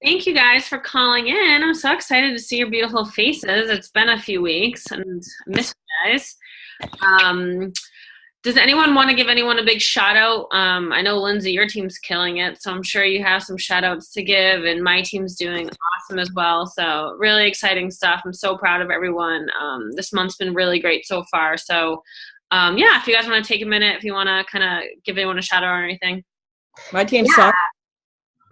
Thank you guys for calling in. I'm so excited to see your beautiful faces. It's been a few weeks and I miss you guys. Um, does anyone want to give anyone a big shout out? I know Lindsay, your team's killing it, so I'm sure you have some shout outs to give, and my team's doing awesome as well. So really exciting stuff. I'm so proud of everyone. This month's been really great so far. So yeah, if you guys want to take a minute, if you want to kind of give anyone a shout out or anything. My team Yeah. sucks.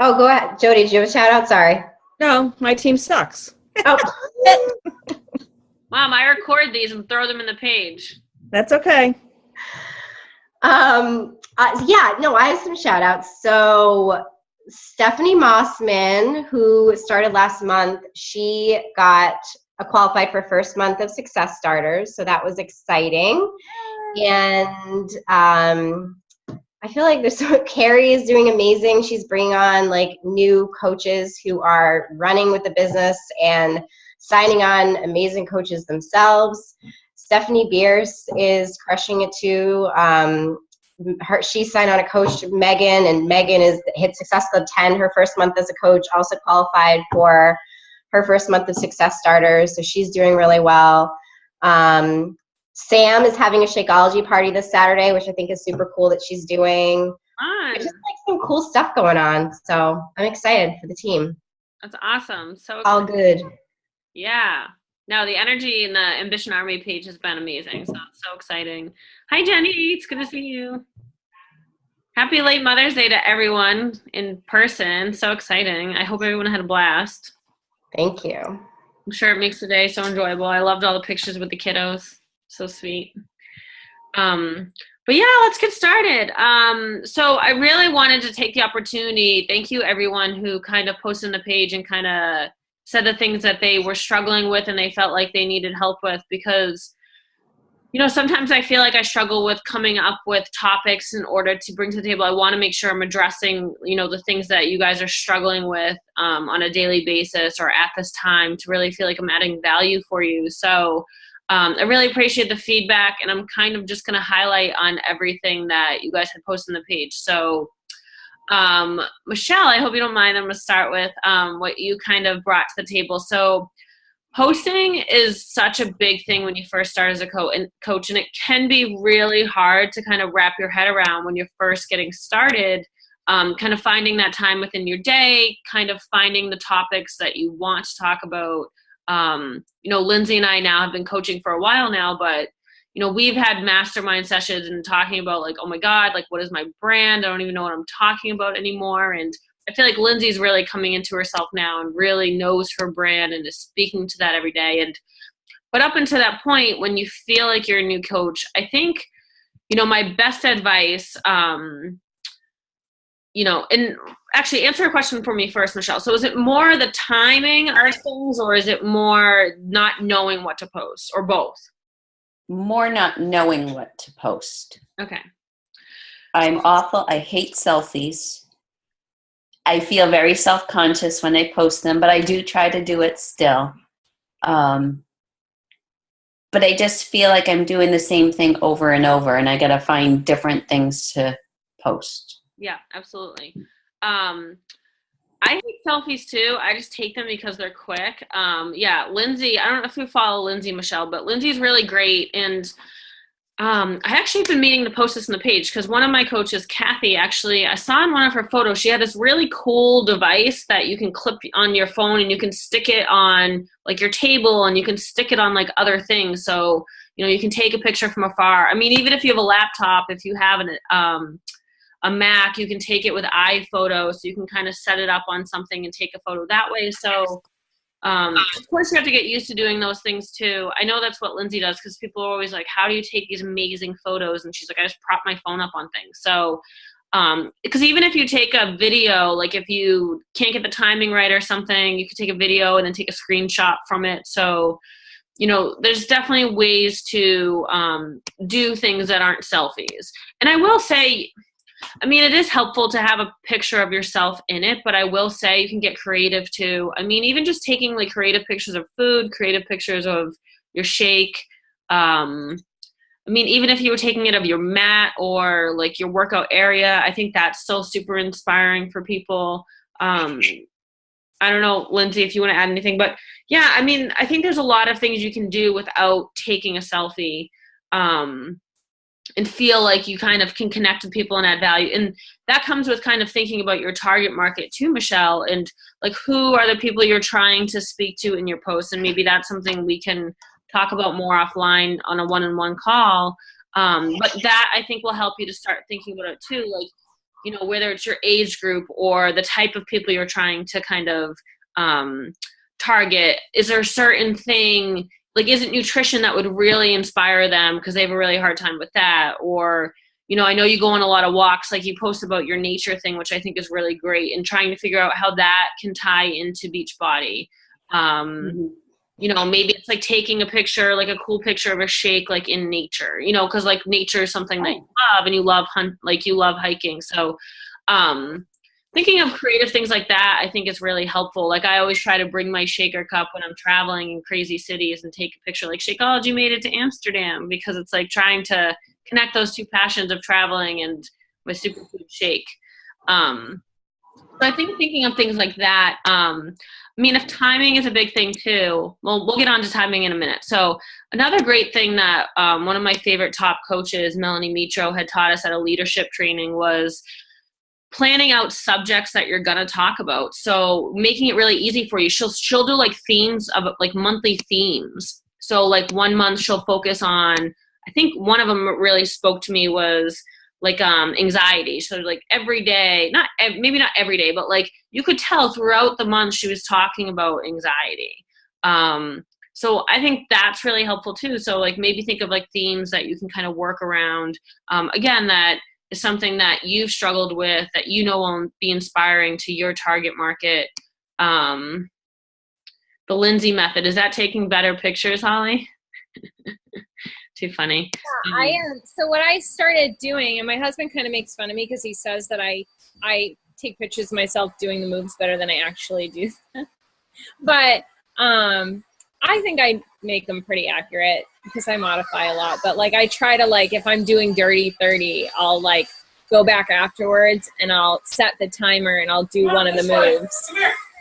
Oh, go ahead. Jody, did you have a shout out? Sorry. No, my team sucks. Oh, Mom, I record these and throw them in the page. That's okay. I have some shout outs. So Stephanie Mossman, who started last month, she got qualified for first month of Success Starters. So that was exciting. And I feel like Carrie is doing amazing. She's bringing on like new coaches who are running with the business and signing on amazing coaches themselves. Stephanie Bierce is crushing it too. She signed on a coach, Megan, and Megan is hit Success Club 10 her first month as a coach, also qualified for her first month of Success Starters. So she's doing really well. Sam is having a Shakeology party this Saturday, which I think is super cool that she's doing. There's just like some cool stuff going on. So I'm excited for the team. That's awesome. So excited. All good. Yeah. No, the energy in the Ambition Army page has been amazing. So it's so exciting. Hi, Jenny. It's good to see you. Happy late Mother's Day to everyone in person. So exciting. I hope everyone had a blast. Thank you. I'm sure it makes the day so enjoyable. I loved all the pictures with the kiddos. So sweet. But yeah, let's get started. So I really wanted to take the opportunity. Thank you, everyone who kind of posted on the page and kind of said the things that they were struggling with and they felt like they needed help with, because sometimes I feel like I struggle with coming up with topics in order to bring to the table. I want to make sure I'm addressing, the things that you guys are struggling with on a daily basis or at this time, to really feel like I'm adding value for you. So I really appreciate the feedback, and I'm kind of just going to highlight on everything that you guys had posted on the page. So Michelle, I hope you don't mind. I'm going to start with what you kind of brought to the table. So posting is such a big thing when you first start as a coach, and it can be really hard to kind of wrap your head around when you're first getting started, kind of finding that time within your day, kind of finding the topics that you want to talk about. Lindsay and I now have been coaching for a while now, but we've had mastermind sessions and talking about like, oh my God, like what is my brand? I don't even know what I'm talking about anymore. And I feel like Lindsay's really coming into herself now and really knows her brand and is speaking to that every day. But up until that point, when you feel like you're a new coach, I think, my best advice, and actually answer a question for me first, Michelle. So is it more the timing of things, or is it more not knowing what to post, or both? More not knowing what to post. Okay. I'm awful. I hate selfies. I feel very self-conscious when I post them, but I do try to do it still. But I just feel like I'm doing the same thing over and over, and I got to find different things to post. Yeah, absolutely. I hate selfies too. I just take them because they're quick. Lindsay, I don't know if you follow Lindsay, Michelle, but Lindsay's really great. And I actually been meaning to post this on the page because one of my coaches, Kathy, actually, I saw in one of her photos, she had this really cool device that you can clip on your phone and you can stick it on like your table and you can stick it on like other things. So, you can take a picture from afar. I mean, even if you have a laptop, if you have a Mac, you can take it with iPhoto, so you can kind of set it up on something and take a photo that way. So of course you have to get used to doing those things too. I know that's what Lindsay does, because people are always like, how do you take these amazing photos? And she's like, I just prop my phone up on things. So because even if you take a video, like if you can't get the timing right or something, you could take a video and then take a screenshot from it. So there's definitely ways to do things that aren't selfies. And I will say, I mean, it is helpful to have a picture of yourself in it, but I will say you can get creative too. I mean, even just taking like creative pictures of food, creative pictures of your shake. I mean, even if you were taking it of your mat or like your workout area, I think that's still super inspiring for people. I I don't know, Lindsay, if you want to add anything, but yeah, I mean, I think there's a lot of things you can do without taking a selfie, and feel like you kind of can connect with people and add value. And that comes with kind of thinking about your target market too, Michelle, and like, who are the people you're trying to speak to in your posts? And maybe that's something we can talk about more offline on a one-on-one call. But that, I think, will help you to start thinking about it too. Like, you know, whether it's your age group or the type of people you're trying to kind of target. Is there a certain thing, like, is it nutrition that would really inspire them because they have a really hard time with that? Or, you know, I know you go on a lot of walks, like you post about your nature thing, which I think is really great, and trying to figure out how that can tie into Beachbody. You know, maybe it's like taking a picture, like a cool picture of a shake, like in nature, you know, because like nature is something that you love, and you love you love hiking. So thinking of creative things like that, I think, is really helpful. Like, I always try to bring my shaker cup when I'm traveling in crazy cities and take a picture, like Shakeology made it to Amsterdam, because it's like trying to connect those two passions of traveling and my superfood shake. So I think thinking of things like that. I mean, if timing is a big thing too, well, we'll get on to timing in a minute. So another great thing that one of my favorite top coaches, Melanie Mitro, had taught us at a leadership training was planning out subjects that you're going to talk about. So making it really easy for you. She'll do like themes of like monthly themes. So like 1 month she'll focus on, I think one of them really spoke to me was like anxiety. So like every day, maybe not every day, but like you could tell throughout the month she was talking about anxiety. So I think that's really helpful too. So like maybe think of like themes that you can kind of work around. Again, that is something that you've struggled with, that you know will be inspiring to your target market. The Lindsay method, is that taking better pictures, Holly? Too funny. Yeah, I am. So what I started doing, and my husband kind of makes fun of me because he says that I take pictures of myself doing the moves better than I actually do. But I think I make them pretty accurate because I modify a lot. But like, I try to, like, if I'm doing dirty 30, I'll like go back afterwards and I'll set the timer and I'll do one of the moves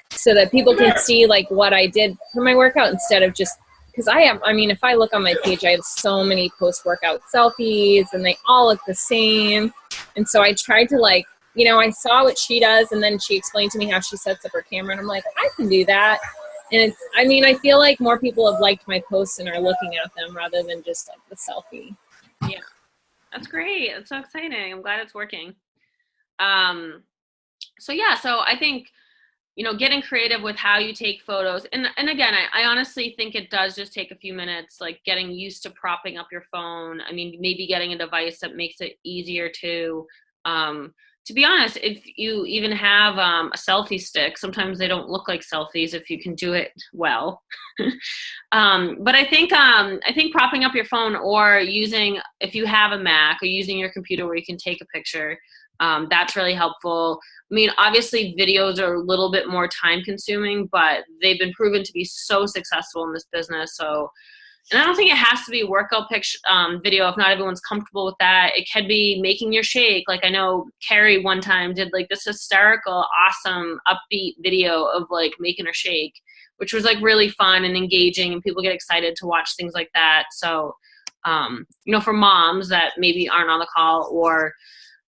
so that people can see like what I did for my workout, instead of just, because I mean, if I look on my page, I have so many post-workout selfies and they all look the same. And so I tried to, like, you know, I saw what she does and then she explained to me how she sets up her camera, and I'm like, I can do that. And it's, I mean, I feel like more people have liked my posts and are looking at them rather than just like the selfie. Yeah, that's great. That's so exciting. I'm glad it's working. So yeah, so I think, you know, getting creative with how you take photos. And again, I honestly think it does just take a few minutes, like getting used to propping up your phone. I mean, maybe getting a device that makes it easier to be honest, if you even have a selfie stick, sometimes they don't look like selfies if you can do it well. But I think propping up your phone, or using, if you have a Mac, or using your computer where you can take a picture, that's really helpful. I mean, obviously videos are a little bit more time consuming, but they've been proven to be so successful in this business. So, and I don't think it has to be a workout picture, video if not everyone's comfortable with that. It could be making your shake. Like, I know Carrie one time did like this hysterical, awesome, upbeat video of like making her shake, which was like really fun and engaging, and people get excited to watch things like that. So, you know, for moms that maybe aren't on the call, or,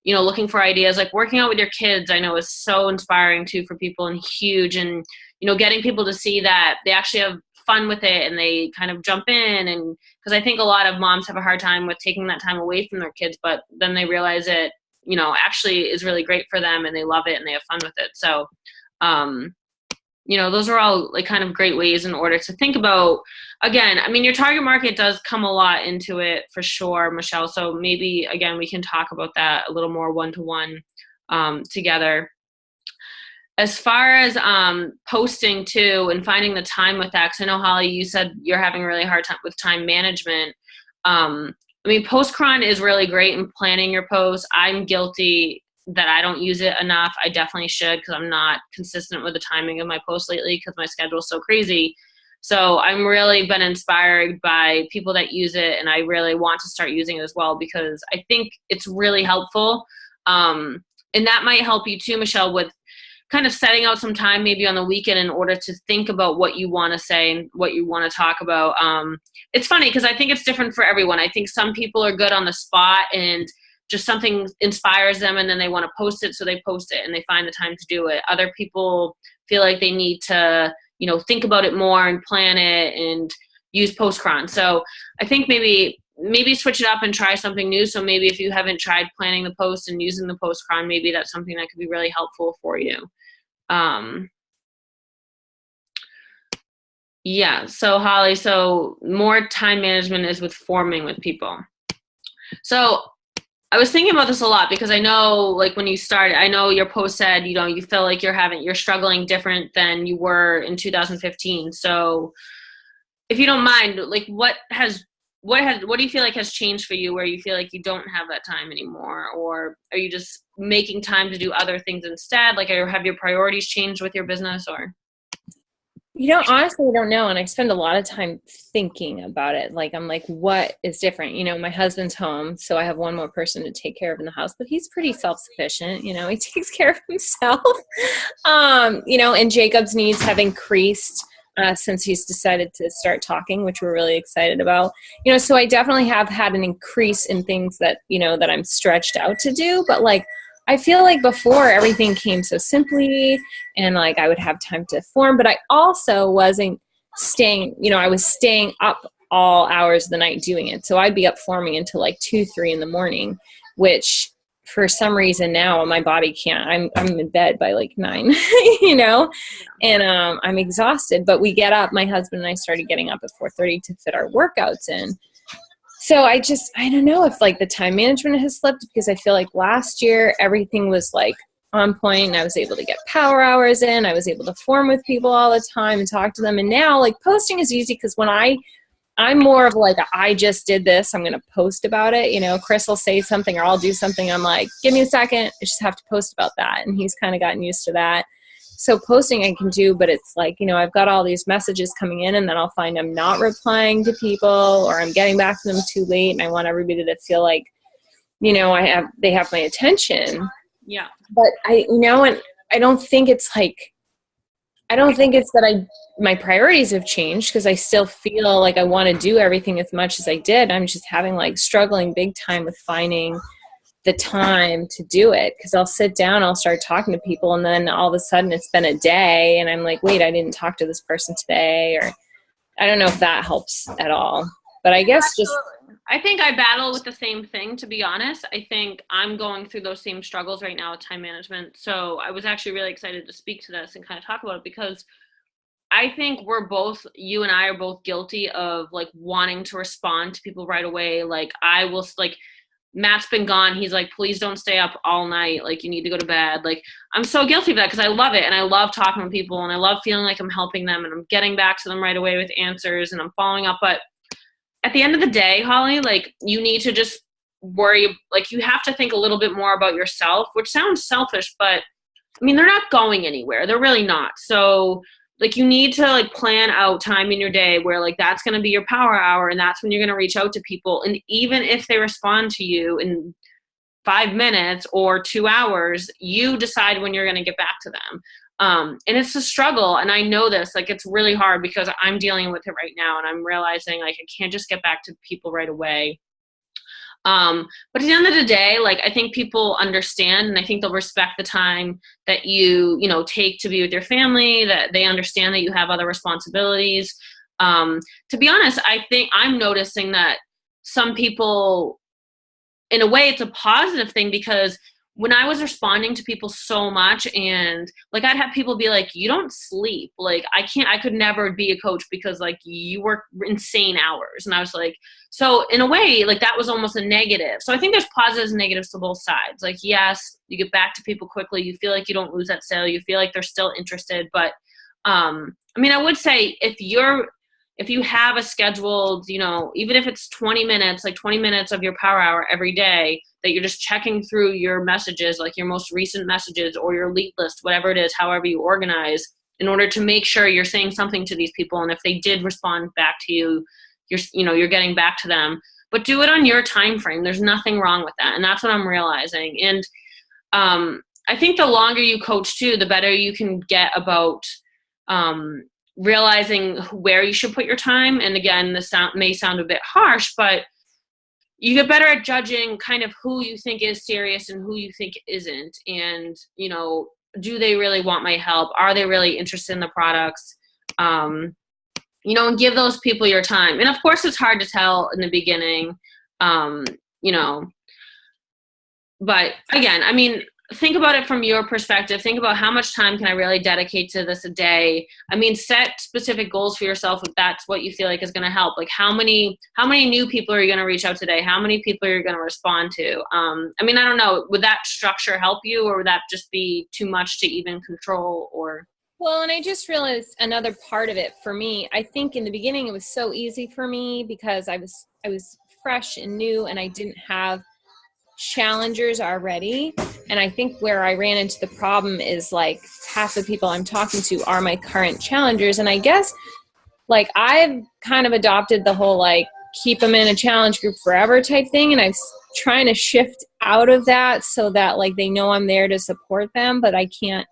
you know, looking for ideas, like working out with your kids, I know is so inspiring too for people, and huge. And, you know, getting people to see that they actually have fun with it and they kind of jump in. And because I think a lot of moms have a hard time with taking that time away from their kids, but then they realize it, you know, actually is really great for them and they love it and they have fun with it. So, you know, those are all like kind of great ways in order to think about. Again, I mean, your target market does come a lot into it for sure, Michelle. So maybe, again, we can talk about that a little more one-to-one together. As far as posting too and finding the time with that, because I know, Holly, you said you're having a really hard time with time management. I mean, Postcron is really great in planning your posts. I'm guilty that I don't use it enough. I definitely should, because I'm not consistent with the timing of my posts lately because my schedule is so crazy. So I'm really been inspired by people that use it, and I really want to start using it as well, because I think it's really helpful. And that might help you too, Michelle, with kind of setting out some time maybe on the weekend in order to think about what you want to say and what you want to talk about. It's funny because I think it's different for everyone. I think some people are good on the spot and just something inspires them and then they want to post it, so they post it and they find the time to do it. Other people feel like they need to, you know, think about it more and plan it and use post-chron. So I think maybe switch it up and try something new. So maybe if you haven't tried planning the post and using the post-chron, maybe that's something that could be really helpful for you. Yeah, so Holly, so more time management is with forming with people. So I was thinking about this a lot because I know, like, when you started, I know your post said, you know, you feel like you're struggling different than you were in 2015. So if you don't mind, like, what do you feel like has changed for you where you feel like you don't have that time anymore? Or are you just making time to do other things instead? Like, have your priorities changed with your business or? You know, honestly, I don't know. And I spend a lot of time thinking about it. Like, I'm like, what is different? You know, my husband's home, so I have one more person to take care of in the house, but he's pretty self-sufficient. You know, he takes care of himself. You know, and Jacob's needs have increased since he's decided to start talking, which we're really excited about. You know, so I definitely have had an increase in things that, you know, that I'm stretched out to do. But like, I feel like before everything came so simply and like I would have time to form, but I also wasn't staying, you know, I was staying up all hours of the night doing it. So I'd be up forming until like 2, 3 in the morning, which for some reason now my body can't. I'm in bed by like 9, you know, and I'm exhausted, but we get up, my husband and I started getting up at 4:30 to fit our workouts in. So I don't know if like the time management has slipped, because I feel like last year everything was like on point and I was able to get power hours in. I was able to form with people all the time and talk to them. And now like posting is easy because when I'm more of like, I just did this, I'm going to post about it. You know, Chris will say something or I'll do something. I'm like, give me a second. I just have to post about that. And he's kind of gotten used to that. So posting I can do, but it's like, you know, I've got all these messages coming in and then I'll find I'm not replying to people or I'm getting back to them too late. And I want everybody to feel like, you know, they have my attention. Yeah. But and I don't think it's that my priorities have changed, because I still feel like I want to do everything as much as I did. I'm just struggling big time with finding the time to do it, because I'll sit down, I'll start talking to people, and then all of a sudden it's been a day and I'm like, wait, I didn't talk to this person today, or I don't know if that helps at all. But I guess I think I battle with the same thing, to be honest. I think I'm going through those same struggles right now with time management. So I was actually really excited to speak to this and kind of talk about it, because I think you and I are both guilty of like wanting to respond to people right away. Like I will, like, Matt's been gone. He's like, please don't stay up all night. Like, you need to go to bed. Like, I'm so guilty of that because I love it. And I love talking to people and I love feeling like I'm helping them and I'm getting back to them right away with answers and I'm following up. But at the end of the day, Holly, like, you need to just worry. Like, you have to think a little bit more about yourself, which sounds selfish, but I mean, they're not going anywhere. They're really not. So like, you need to like plan out time in your day where like that's going to be your power hour and that's when you're going to reach out to people. And even if they respond to you in 5 minutes or 2 hours, you decide when you're going to get back to them. And it's a struggle. And I know this, like, it's really hard because I'm dealing with it right now. And I'm realizing like, I can't just get back to people right away. But at the end of the day, like, I think people understand and I think they'll respect the time that you take to be with your family, that they understand that you have other responsibilities. To be honest, I think I'm noticing that some people, in a way, it's a positive thing, because when I was responding to people so much and like, I'd have people be like, you don't sleep. Like, I could never be a coach because like you work insane hours. And I was like, so in a way, like that was almost a negative. So I think there's positives and negatives to both sides. Like, yes, you get back to people quickly. You feel like you don't lose that sale. You feel like they're still interested. But I mean, I would say if you have a scheduled, even if it's 20 minutes, like 20 minutes of your power hour every day, that you're just checking through your messages, like your most recent messages or your lead list, whatever it is, however you organize, in order to make sure you're saying something to these people. And if they did respond back to you, you're getting back to them, but do it on your time frame. There's nothing wrong with that. And that's what I'm realizing. And I think the longer you coach too, the better you can get about realizing where you should put your time. And again, this may sound a bit harsh, but you get better at judging kind of who you think is serious and who you think isn't. And, you know, do they really want my help? Are they really interested in the products? You know, and give those people your time. And of course it's hard to tell in the beginning, you know, but again, I mean, think about it from your perspective. Think about how much time can I really dedicate to this a day? I mean, set specific goals for yourself if that's what you feel like is going to help. Like how many new people are you going to reach out today? How many people are you going to respond to? I mean, I don't know. Would that structure help you, or would that just be too much to even control? Or well, and I just realized another part of it for me. I think in the beginning it was so easy for me because I was fresh and new and I didn't have challengers already. And I think where I ran into the problem is like half the people I'm talking to are my current challengers. And I guess like I've kind of adopted the whole like keep them in a challenge group forever type thing. And I'm trying to shift out of that so that like they know I'm there to support them, but I can't,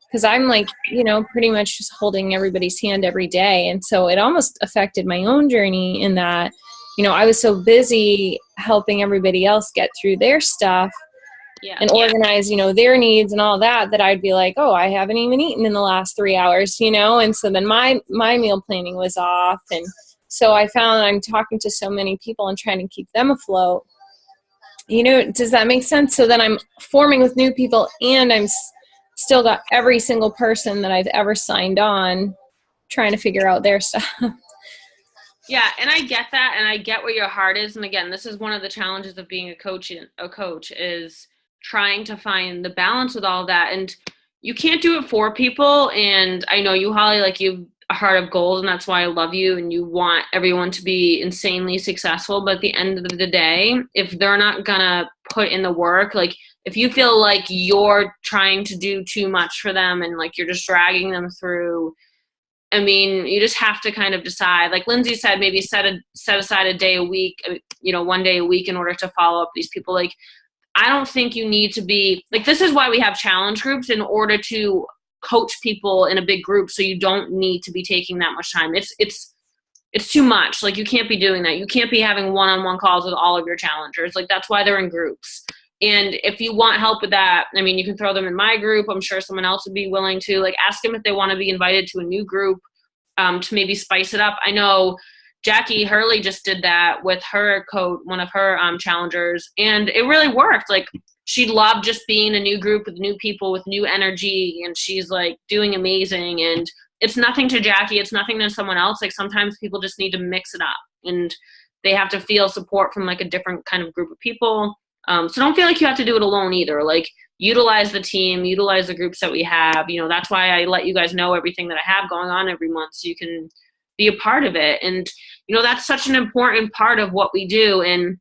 because I'm like, you know, pretty much just holding everybody's hand every day. And so it almost affected my own journey in that, you know, I was so busy helping everybody else get through their stuff and organize, you know, their needs and all that, that I'd be like, oh, I haven't even eaten in the last 3 hours, you know? And so then my meal planning was off. And so I found I'm talking to so many people and trying to keep them afloat. You know, does that make sense? So then I'm forming with new people and I'm still got every single person that I've ever signed on trying to figure out their stuff. yeah, and I get that, and I get where your heart is. And again, this is one of the challenges of being a coach is trying to find the balance with all of that. And you can't do it for people. And I know you, Holly, like you have a heart of gold, and that's why I love you, and you want everyone to be insanely successful. But at the end of the day, if they're not gonna put in the work, like if you feel like you're trying to do too much for them and like you're just dragging them through, I mean, you just have to kind of decide, like Lindsay said, maybe set aside a day a week, you know, 1 day a week in order to follow up these people. Like, I don't think you need to be like, this is why we have challenge groups, in order to coach people in a big group. So you don't need to be taking that much time. It's too much. Like you can't be doing that. You can't be having one-on-one calls with all of your challengers. Like that's why they're in groups. And if you want help with that, I mean, you can throw them in my group. I'm sure someone else would be willing to. Like, ask them if they want to be invited to a new group to maybe spice it up. I know Jackie Hurley just did that with her one of her challengers, and it really worked. Like, she loved just being in a new group with new people with new energy, and she's like doing amazing. And it's nothing to Jackie. It's nothing to someone else. Like, sometimes people just need to mix it up, and they have to feel support from like a different kind of group of people. So don't feel like you have to do it alone either. Like, utilize the team, utilize the groups that we have. You know, that's why I let you guys know everything that I have going on every month, so you can be a part of it. And, you know, that's such an important part of what we do in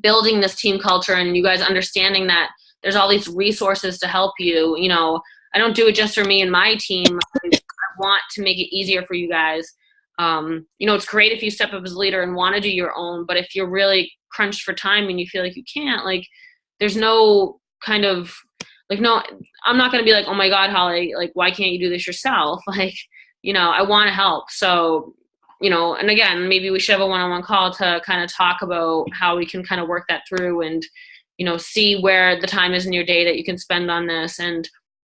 building this team culture, and you guys understanding that there's all these resources to help you. You know, I don't do it just for me and my team. I want to make it easier for you guys. You know, it's great if you step up as a leader and want to do your own, but if you're really crunched for time and you feel like you can't, like, there's no kind of like, no, I'm not going to be like, oh my God, Holly, like, why can't you do this yourself? Like, you know, I want to help. So, you know, and again, maybe we should have a one-on-one call to kind of talk about how we can kind of work that through and, you know, see where the time is in your day that you can spend on this. And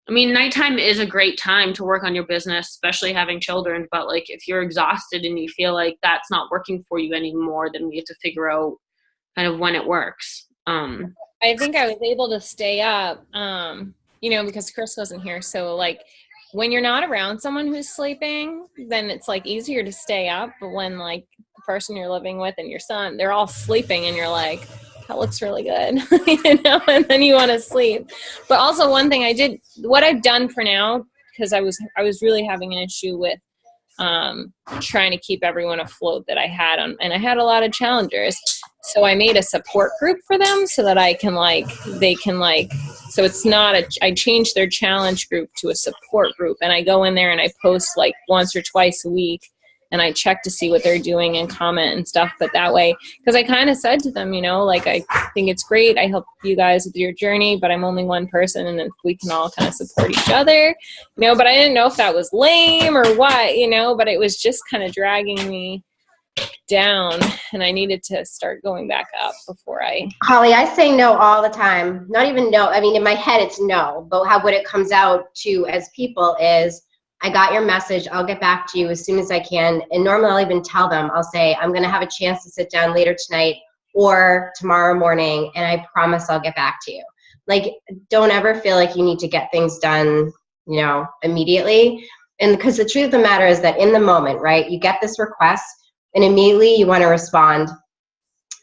I mean, nighttime is a great time to work on your business, especially having children. But like, if you're exhausted and you feel like that's not working for you anymore, then we have to figure out kind of when it works. I think I was able to stay up, you know, because Chris wasn't here. So like, when you're not around someone who's sleeping, then it's like easier to stay up. But when like the person you're living with and your son, they're all sleeping and you're like, that looks really good, you know, and then you want to sleep. But also one thing what I've done for now, because I was really having an issue with trying to keep everyone afloat that I had on, and I had a lot of challengers. So I made a support group for them so that so it's not I changed their challenge group to a support group, and I go in there and I post like once or twice a week and I check to see what they're doing and comment and stuff. But that way, because I kind of said to them, you know, like, I think it's great. I help you guys with your journey, but I'm only one person, and if we can all kind of support each other, you know, but I didn't know if that was lame or what, you know, but it was just kind of dragging me down, and I needed to start going back up before I. Holly, I say no all the time. Not even no. I mean, in my head, it's no. But what it comes out to as people is, I got your message. I'll get back to you as soon as I can. And normally I'll even tell them, I'll say, I'm going to have a chance to sit down later tonight or tomorrow morning, and I promise I'll get back to you. Like, don't ever feel like you need to get things done, you know, immediately. And because the truth of the matter is that in the moment, right, you get this request, and immediately you want to respond,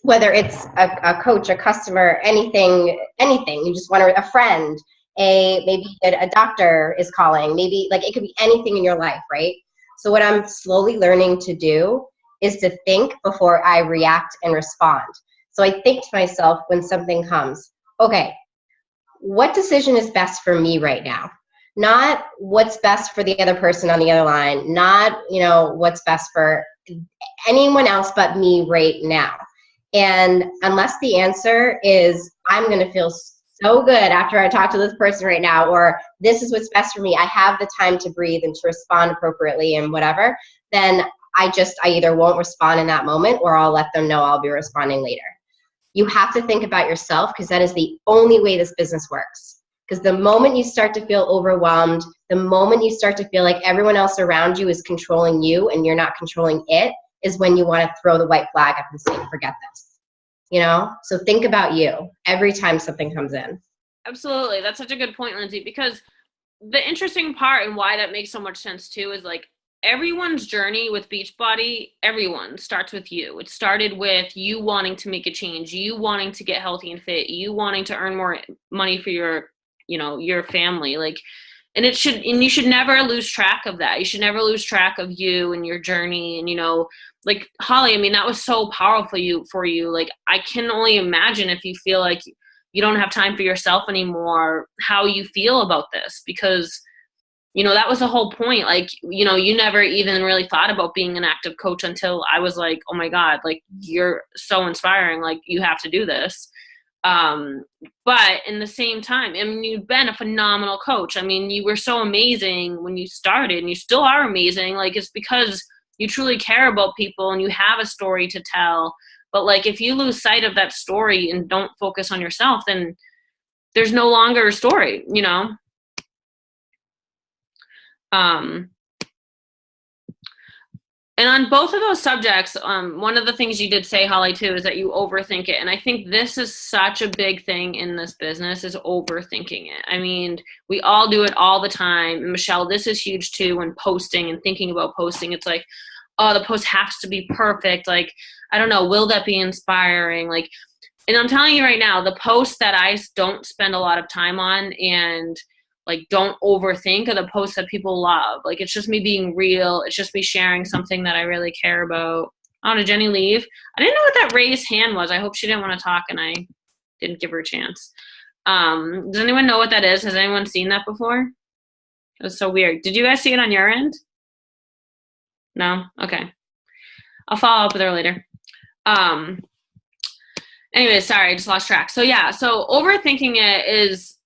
whether it's a coach, a customer, anything, you just want to, a friend, maybe a doctor is calling, maybe, like, it could be anything in your life, right? So what I'm slowly learning to do is to think before I react and respond. So I think to myself when something comes, okay, what decision is best for me right now? Not what's best for the other person on the other line, not, you know, what's best for anyone else but me right now. And unless the answer is, I'm going to feel so good after I talk to this person right now, or this is what's best for me, I have the time to breathe and to respond appropriately and whatever, then I either won't respond in that moment, or I'll let them know I'll be responding later. You have to think about yourself, because that is the only way this business works. Because the moment you start to feel overwhelmed, the moment you start to feel like everyone else around you is controlling you and you're not controlling it, is when you want to throw the white flag up and say, forget this. You know? So think about you every time something comes in. Absolutely. That's such a good point, Lindsay, because the interesting part and why that makes so much sense too is, like, everyone's journey with Beachbody, everyone starts with you. It started with you wanting to make a change, you wanting to get healthy and fit, you wanting to earn more money for your, you know, your family. Like, and you should never lose track of that. You should never lose track of you and your journey. And, you know, like, Holly, I mean, that was so powerful for you. Like, I can only imagine if you feel like you don't have time for yourself anymore, how you feel about this, because, you know, that was the whole point. Like, you know, you never even really thought about being an active coach until I was like, oh my God, like, you're so inspiring. Like, you have to do this. But in the same time, I mean, you've been a phenomenal coach. I mean, you were so amazing when you started, and you still are amazing. Like, it's because you truly care about people and you have a story to tell. But, like, if you lose sight of that story and don't focus on yourself, then there's no longer a story, you know? And on both of those subjects, one of the things you did say, Holly, too, is that you overthink it. And I think this is such a big thing in this business, is overthinking it. I mean, we all do it all the time. And Michelle, this is huge too, when posting and thinking about posting. It's like, oh, the post has to be perfect. Like, I don't know, will that be inspiring? Like, and I'm telling you right now, the posts that I don't spend a lot of time on and, like, don't overthink are the posts that people love. Like, it's just me being real. It's just me sharing something that I really care about. Oh, did Jenny leave? I didn't know what that raised hand was. I hope she didn't want to talk and I didn't give her a chance. Does anyone know what that is? Has anyone seen that before? It was so weird. Did you guys see it on your end? No? Okay. I'll follow up with her later. Anyway, sorry, I just lost track. So yeah, so overthinking it is,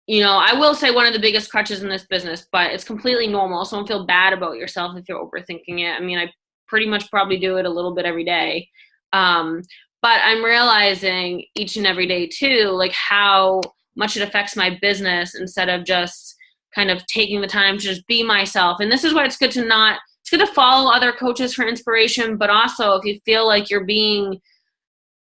you know, I will say one of the biggest crutches in this business, but it's completely normal. So don't feel bad about yourself if you're overthinking it. I mean, I pretty much probably do it a little bit every day. But I'm realizing each and every day too, like, how much it affects my business, instead of just kind of taking the time to just be myself. And this is why it's good to follow other coaches for inspiration, but also if you feel like you're being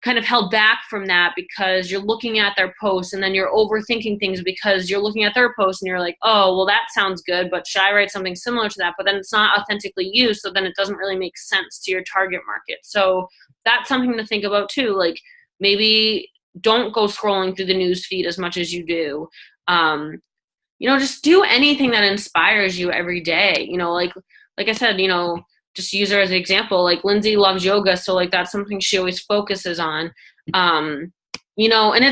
kind of held back from that because you're looking at their posts and then you're overthinking things because you're looking at their posts and you're like, oh, well, that sounds good, but should I write something similar to that? But then it's not authentically you, so then it doesn't really make sense to your target market. So that's something to think about too. Like, maybe don't go scrolling through the news feed as much as you do. You know, just do anything that inspires you every day. You know, like I said, you know, just use her as an example. Like, Lindsay loves yoga, so, like, that's something she always focuses on. You know, and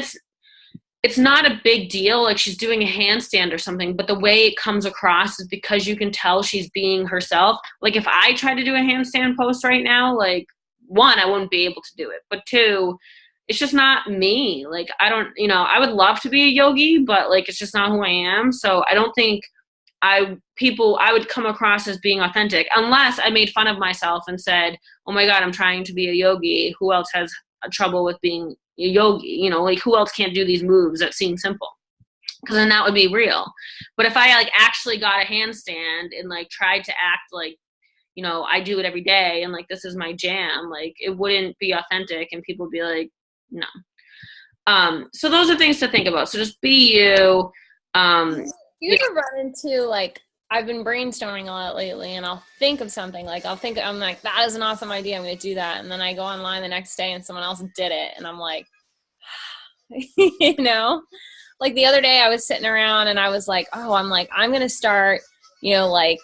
it's not a big deal. Like she's doing a handstand or something, but the way it comes across is because you can tell she's being herself. Like if I tried to do a handstand post right now, like one, I wouldn't be able to do it. But two, it's just not me. Like I don't, I would love to be a yogi, but like it's just not who I am. So I don't think I would come across as being authentic unless I made fun of myself and said, oh my God, I'm trying to be a yogi. Who else has trouble with being a yogi? Like who else can't do these moves that seem simple? Because then that would be real. But if I like actually got a handstand and like tried to act like, I do it every day and like this is my jam, like it wouldn't be authentic and people would be like, no. So those are things to think about. So just be you. You ever run into like, I've been brainstorming a lot lately and I'll think of something like I'm like, that is an awesome idea. I'm going to do that. And then I go online the next day and someone else did it. And I'm like, like the other day I was sitting around and I was like, I'm going to start, like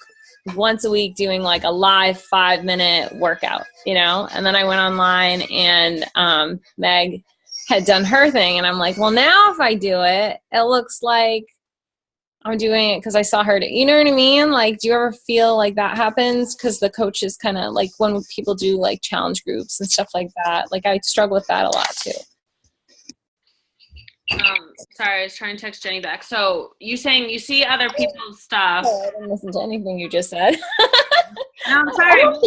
once a week doing like a live 5-minute workout, and then I went online and Meg had done her thing. And I'm like, well, now if I do it, it looks like I'm doing it because I saw her. You know what I mean? Like, do you ever feel like that happens? Because the coaches kind of like when people do like challenge groups and stuff like that. Like, I struggle with that a lot too. Sorry, I was trying to text Jenny back. So you saying you see other people's stuff? Oh, I didn't listen to anything you just said. No, I'm sorry. I don't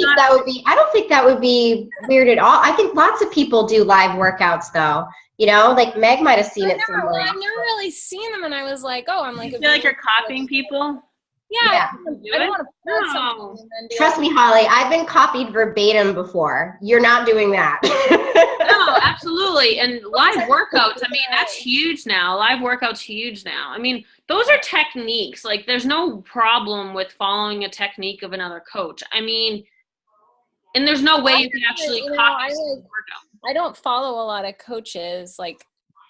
think that would be weird at all. I think lots of people do live workouts though. Like Meg might have seen it somewhere. Well, I've never really seen them, and I was like, I'm like. You feel like you're copying people? Yeah. I don't want to put something and then do Trust me, Holly, I've been copied verbatim before. You're not doing that. No, absolutely. And live workouts, I mean, that's huge now. Live workouts huge now. I mean, those are techniques. Like, there's no problem with following a technique of another coach. I mean, and there's no way you can actually copy a workout. I don't follow a lot of coaches like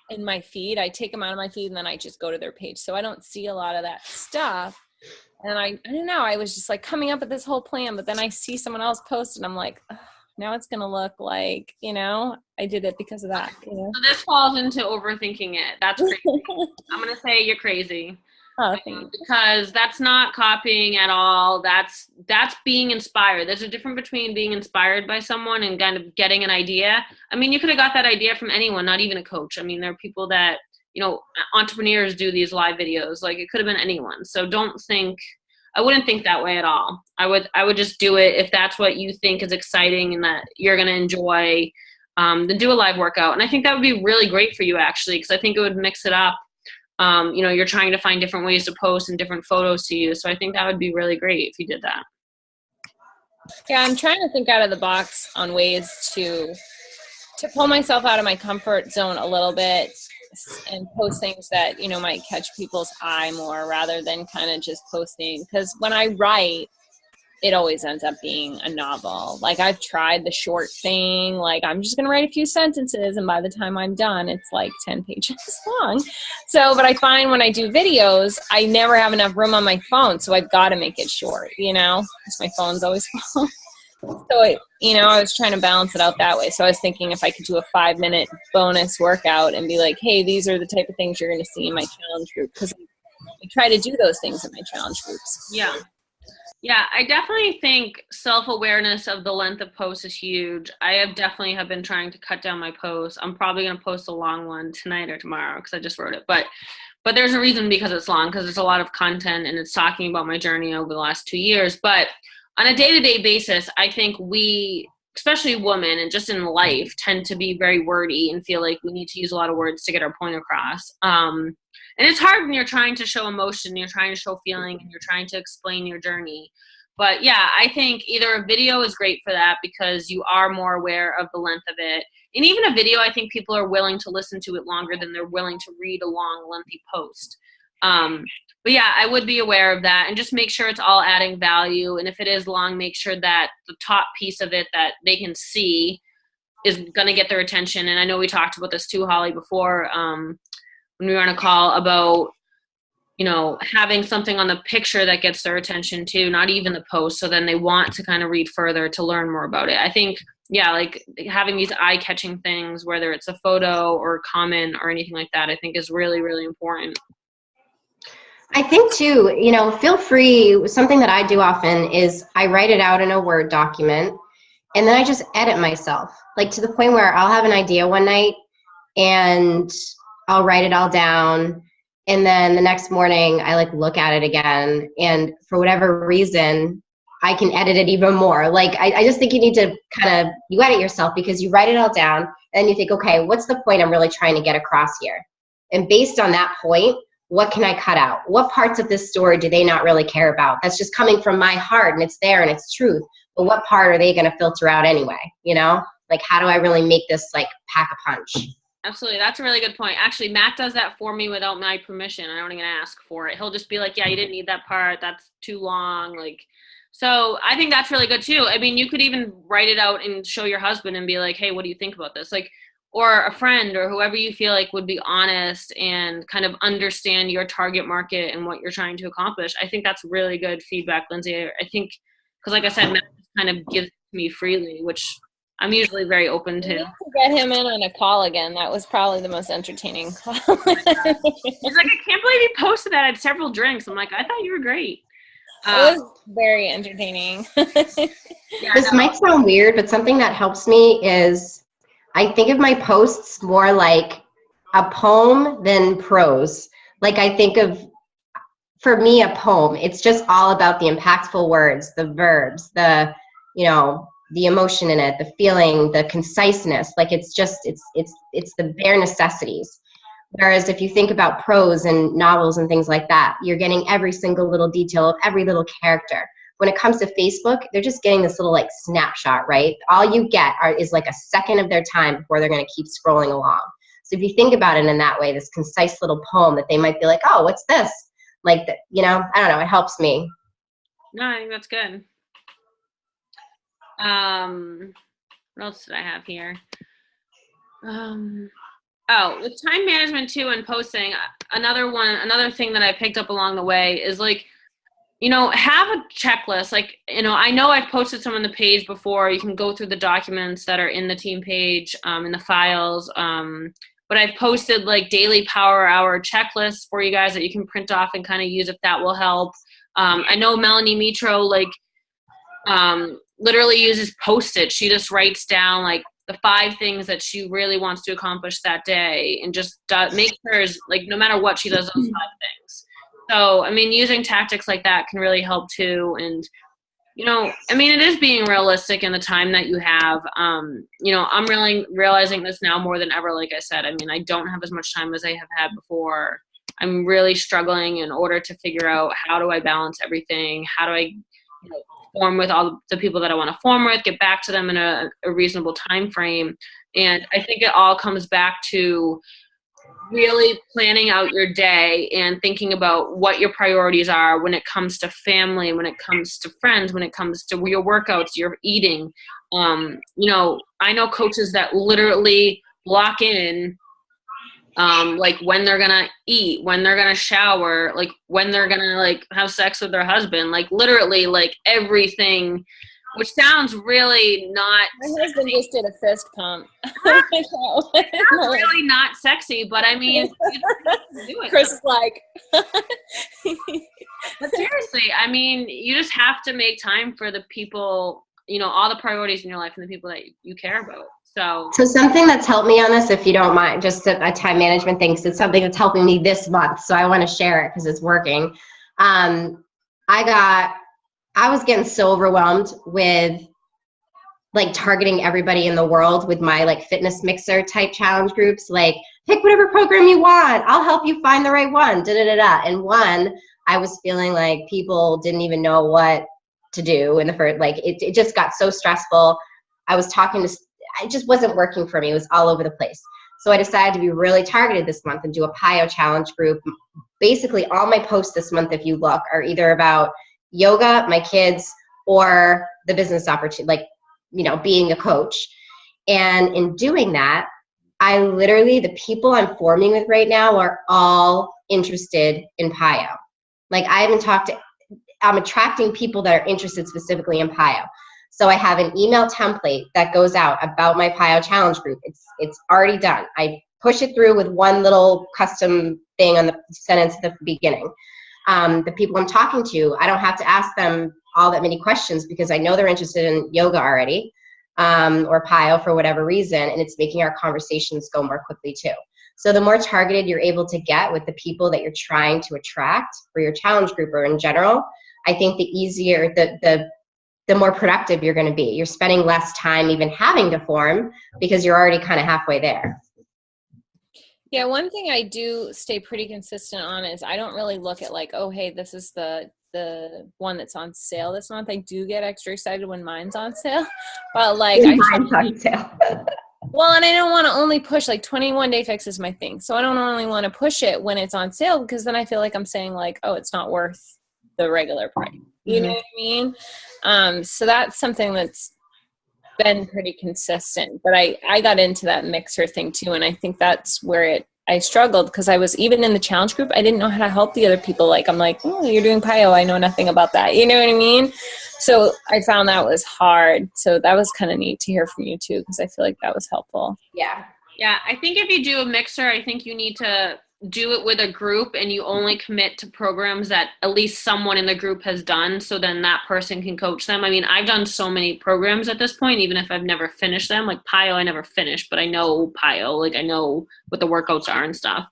in my feed. I take them out of my feed and then I just go to their page. So I don't see a lot of that stuff. And I don't know, I was just like coming up with this whole plan, but then I see someone else post and I'm like, now it's going to look like, I did it because of that. So this falls into overthinking it. That's crazy. I'm going to say you're crazy. Oh, thank you. Because that's not copying at all. That's being inspired. There's a difference between being inspired by someone and kind of getting an idea. I mean, you could have got that idea from anyone, not even a coach. I mean, there are people that, entrepreneurs do these live videos. Like it could have been anyone. So I wouldn't think that way at all. I would just do it if that's what you think is exciting and that you're going to enjoy, then do a live workout. And I think that would be really great for you actually, because I think it would mix it up. You're trying to find different ways to post and different photos to use. So I think that would be really great if you did that. Yeah, I'm trying to think out of the box on ways to pull myself out of my comfort zone a little bit and post things that, might catch people's eye more rather than kind of just posting. Because when I write, it always ends up being a novel. Like I've tried the short thing, like I'm just going to write a few sentences and by the time I'm done, it's like 10 pages long. So, but I find when I do videos, I never have enough room on my phone. So I've got to make it short, because my phone's always full. So, I was trying to balance it out that way. So I was thinking if I could do a 5-minute bonus workout and be like, hey, these are the type of things you're going to see in my challenge group. Because I try to do those things in my challenge groups. Yeah. Yeah, I definitely think self-awareness of the length of posts is huge. I have been trying to cut down my posts. I'm probably going to post a long one tonight or tomorrow because I just wrote it. But there's a reason because it's long, because there's a lot of content and it's talking about my journey over the last 2 years. But on a day-to-day basis, I think we, especially women and just in life, tend to be very wordy and feel like we need to use a lot of words to get our point across. And it's hard when you're trying to show emotion, you're trying to show feeling, and you're trying to explain your journey. But yeah, I think either a video is great for that because you are more aware of the length of it. And even a video, I think people are willing to listen to it longer than they're willing to read a long, lengthy post. But yeah, I would be aware of that and just make sure it's all adding value. And if it is long, make sure that the top piece of it that they can see is going to get their attention. And I know we talked about this too, Holly, before, when we were on a call about, having something on the picture that gets their attention too, not even the post. So then they want to kind of read further to learn more about it. I think yeah, like having these eye-catching things, whether it's a photo or comment or anything like that, I think is really, really important. I think too, you know, feel free. Something that I do often is I write it out in a Word document and then I just edit myself, like to the point where I'll have an idea one night and I'll write it all down. And then the next morning I like look at it again. And for whatever reason, I can edit it even more. Like, I just think you need to kind of, you edit yourself because you write it all down and you think, okay, what's the point I'm really trying to get across here? And based on that point, what can I cut out? What parts of this story do they not really care about? That's just coming from my heart and it's there and it's truth. But what part are they going to filter out anyway? You know, like how do I really make this like pack a punch? Absolutely. That's a really good point. Actually, Matt does that for me without my permission. I don't even ask for it. He'll just be like, yeah, you didn't need that part. That's too long. Like, so I think that's really good too. I mean, you could even write it out and show your husband and be like, hey, what do you think about this? Like, or a friend or whoever you feel like would be honest and kind of understand your target market and what you're trying to accomplish. I think that's really good feedback, Lindsay. I think, because like I said, Matt kind of gives it to me freely, which I'm usually very open to. We need to get him in on a call again. That was probably the most entertaining call. He's like, I can't believe you posted that at several drinks. I'm like, I thought you were great. It was very entertaining. This might sound weird, but something that helps me is I think of my posts more like a poem than prose. Like I think of, for me, a poem, it's just all about the impactful words, the verbs, the, you know, the emotion in it, the feeling, the conciseness. Like it's just, it's the bare necessities. Whereas if you think about prose and novels and things like that, you're getting every single little detail of every little character. When it comes to Facebook, they're just getting this little like snapshot, right? All you get is like a second of their time before they're going to keep scrolling along. So if you think about it in that way, this concise little poem that they might be like, oh, what's this? Like, you know, I don't know. It helps me. No, I think that's good. What else did I have here? Oh, with time management too and posting, another thing that I picked up along the way is like, you know, have a checklist. Like, you know, I know I've posted some on the page before. You can go through the documents that are in the team page, in the files. But I've posted like daily power hour checklists for you guys that you can print off and kind of use if that will help. I know Melanie Mitro, like, literally uses Post-it. She just writes down like the 5 things that she really wants to accomplish that day and just make hers, like, no matter what, she does those 5 things. So, I mean, using tactics like that can really help too. And, you know, I mean, it is being realistic in the time that you have. You know, I'm really realizing this now more than ever. Like I said, I mean, I don't have as much time as I have had before. I'm really struggling in order to figure out how do I balance everything? How do I, you know, form with all the people that I want to form with, get back to them in a reasonable time frame. And I think it all comes back to really planning out your day and thinking about what your priorities are when it comes to family, when it comes to friends, when it comes to your workouts, your eating. You know, I know coaches that literally block in like when they're gonna eat, when they're gonna shower, like when they're gonna like have sex with their husband, like literally like everything, which sounds really not My husband just did a fist pump. It's really not sexy, but I mean, you do it. Chris is like, But seriously, I mean, you just have to make time for the people, you know, all the priorities in your life and the people that you care about. So something that's helped me on this, if you don't mind, just a time management thing, 'cause it's something that's helping me this month. So I want to share it because it's working. I was getting so overwhelmed with like targeting everybody in the world with my like fitness mixer type challenge groups, like pick whatever program you want. I'll help you find the right one. And one, I was feeling like people didn't even know what to do in the first, like it just got so stressful. I was talking to, it just wasn't working for me. It was all over the place. So I decided to be really targeted this month and do a PIO challenge group. Basically all my posts this month, if you look, are either about yoga, my kids, or the business opportunity, like, you know, being a coach. And in doing that, I literally, the people I'm forming with right now are all interested in PIO. Like I haven't talked to, I'm attracting people that are interested specifically in PIO. So I have an email template that goes out about my PIO challenge group. It's already done. I push it through with one little custom thing on the sentence at the beginning. The people I'm talking to, I don't have to ask them all that many questions because I know they're interested in yoga already, or PIO for whatever reason, and it's making our conversations go more quickly too. So the more targeted you're able to get with the people that you're trying to attract for your challenge group or in general, I think the easier, the more productive you're going to be. You're spending less time even having to form because you're already kind of halfway there. Yeah, one thing I do stay pretty consistent on is I don't really look at like, oh, hey, this is the one that's on sale this month. I do get extra excited when mine's on sale, but like Mine's on sale. Well, and I don't want to only push, like 21 Day Fix is my thing. So I don't only want to push it when it's on sale because then I feel like I'm saying like, oh, it's not worth the regular price. You know what I mean? So that's something that's been pretty consistent. But I got into that mixer thing too. And I think that's where I struggled because I was even in the challenge group. I didn't know how to help the other people. Like, I'm like, oh, you're doing PIO. I know nothing about that. You know what I mean? So I found that was hard. So that was kind of neat to hear from you too, because I feel like that was helpful. Yeah. Yeah. I think if you do a mixer, I think you need to do it with a group and you only commit to programs that at least someone in the group has done. So then that person can coach them. I mean, I've done so many programs at this point, even if I've never finished them. Like PIO, I never finished, but I know PIO, like I know what the workouts are and stuff.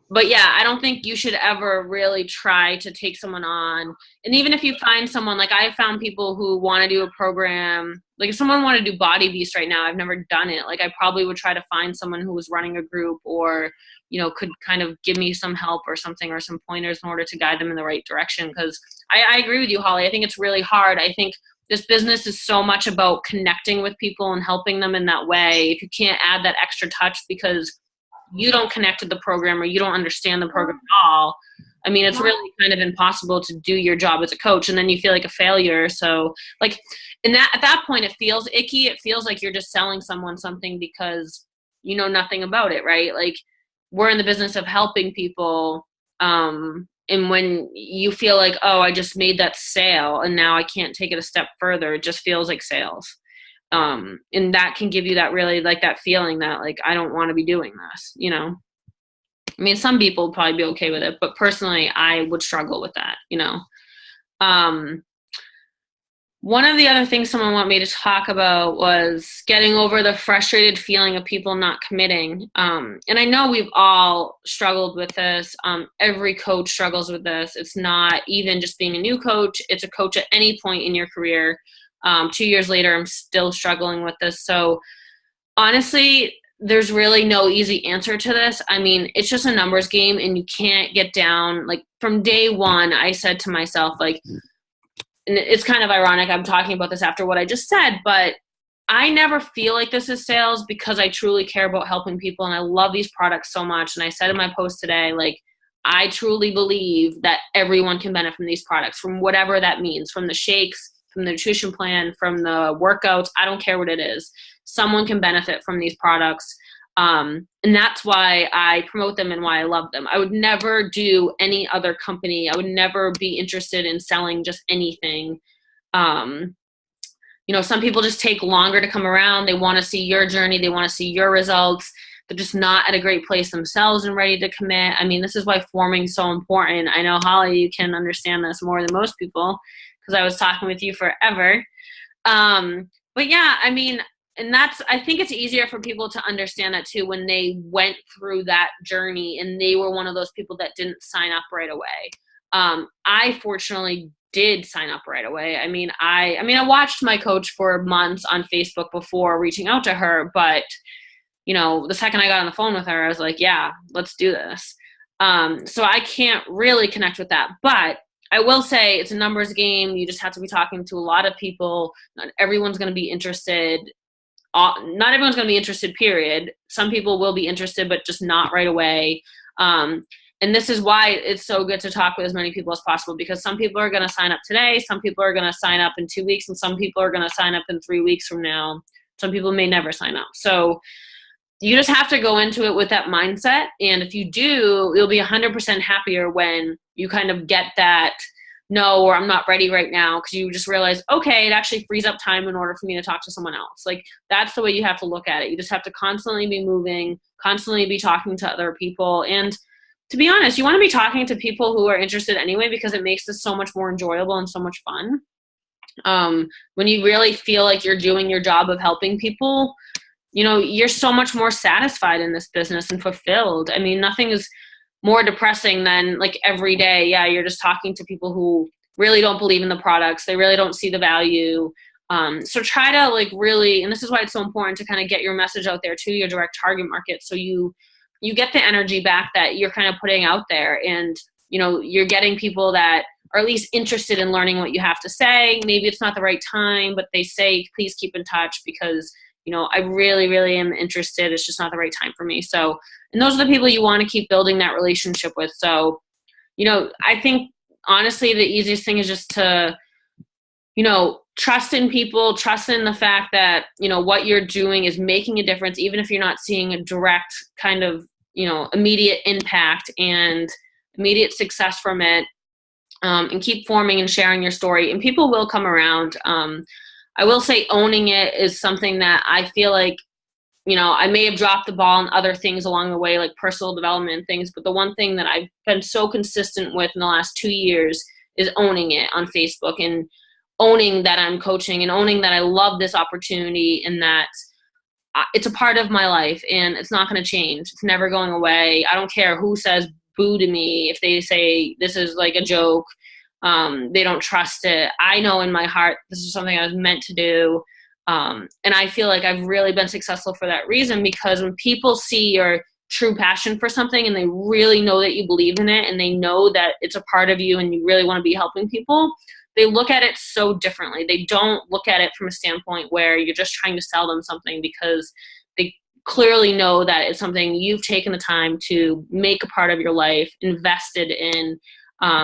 But yeah, I don't think you should ever really try to take someone on. And even if you find someone, like I found people who want to do a program, like if someone wanted to do Body Beast right now, I've never done it. Like I probably would try to find someone who was running a group or, you know, could kind of give me some help or something or some pointers in order to guide them in the right direction. Because I agree with you, Holly. I think it's really hard. I think this business is so much about connecting with people and helping them in that way. If you can't add that extra touch because you don't connect to the program or you don't understand the program at all, I mean, it's really kind of impossible to do your job as a coach, and then you feel like a failure. So like at that point, it feels icky. It feels like you're just selling someone something because you know nothing about it, right? Like we're in the business of helping people. And when you feel like, oh, I just made that sale and now I can't take it a step further, it just feels like sales. And that can give you that really like that feeling that like, I don't want to be doing this, you know? I mean, some people would probably be okay with it, but personally I would struggle with that, you know? One of the other things someone wanted me to talk about was getting over the frustrated feeling of people not committing. And I know we've all struggled with this. Every coach struggles with this. It's not even just being a new coach. It's a coach at any point in your career. 2 years later, I'm still struggling with this. So honestly, there's really no easy answer to this. I mean, it's just a numbers game and you can't get down. Like from day one, I said to myself, like, and it's kind of ironic I'm talking about this after what I just said, but I never feel like this is sales because I truly care about helping people and I love these products so much. And I said in my post today, like, I truly believe that everyone can benefit from these products, from whatever that means, from the shakes, from the nutrition plan, from the workouts. I don't care what it is. Someone can benefit from these products. And that's why I promote them and why I love them. I would never do any other company. I would never be interested in selling just anything. You know, some people just take longer to come around. They want to see your journey. They want to see your results. They're just not at a great place themselves and ready to commit. I mean, this is why forming is so important. I know, Holly, you can understand this more than most people because I was talking with you forever. But yeah, I mean, and I think it's easier for people to understand that too when they went through that journey and they were one of those people that didn't sign up right away. I fortunately did sign up right away. I mean, I watched my coach for months on Facebook before reaching out to her, but you know, the second I got on the phone with her, I was like, yeah, let's do this. So I can't really connect with that, but I will say it's a numbers game. You just have to be talking to a lot of people. Not everyone's going to be interested. Not everyone's going to be interested, period. Some people will be interested, but just not right away. And this is why it's so good to talk with as many people as possible, because some people are going to sign up today. Some people are going to sign up in 2 weeks, and some people are going to sign up in 3 weeks from now. Some people may never sign up. So you just have to go into it with that mindset. And if you do, you'll be 100% happier when you kind of get that no, or I'm not ready right now, because you just realize, okay, it actually frees up time in order for me to talk to someone else. Like, that's the way you have to look at it. You just have to constantly be moving, constantly be talking to other people. And to be honest, you want to be talking to people who are interested anyway, because it makes this so much more enjoyable and so much fun. When you really feel like you're doing your job of helping people, you know, you're so much more satisfied in this business and fulfilled. I mean, nothing is more depressing than like every day, yeah, you're just talking to people who really don't believe in the products. They really don't see the value. So try to like really, and this is why it's so important to kind of get your message out there to your direct target market, so you get the energy back that you're kind of putting out there, and you know, you're getting people that are at least interested in learning what you have to say. Maybe it's not the right time, but they say, please keep in touch because, you know, I really, really am interested. It's just not the right time for me. So, and those are the people you want to keep building that relationship with. So, you know, I think honestly, the easiest thing is just to, you know, trust in people, trust in the fact that, you know, what you're doing is making a difference, even if you're not seeing a direct kind of, you know, immediate impact and immediate success from it. And keep forming and sharing your story, and people will come around. I will say owning it is something that I feel like, you know, I may have dropped the ball on other things along the way, like personal development and things, but the one thing that I've been so consistent with in the last 2 years is owning it on Facebook, and owning that I'm coaching, and owning that I love this opportunity, and that it's a part of my life and it's not going to change. It's never going away. I don't care who says boo to me. If they say this is like a joke, they don't trust it. I know in my heart this is something I was meant to do. And I feel like I've really been successful for that reason, because when people see your true passion for something and they really know that you believe in it and they know that it's a part of you and you really want to be helping people, they look at it so differently. They don't look at it from a standpoint where you're just trying to sell them something, because they clearly know that it's something you've taken the time to make a part of your life, invested in,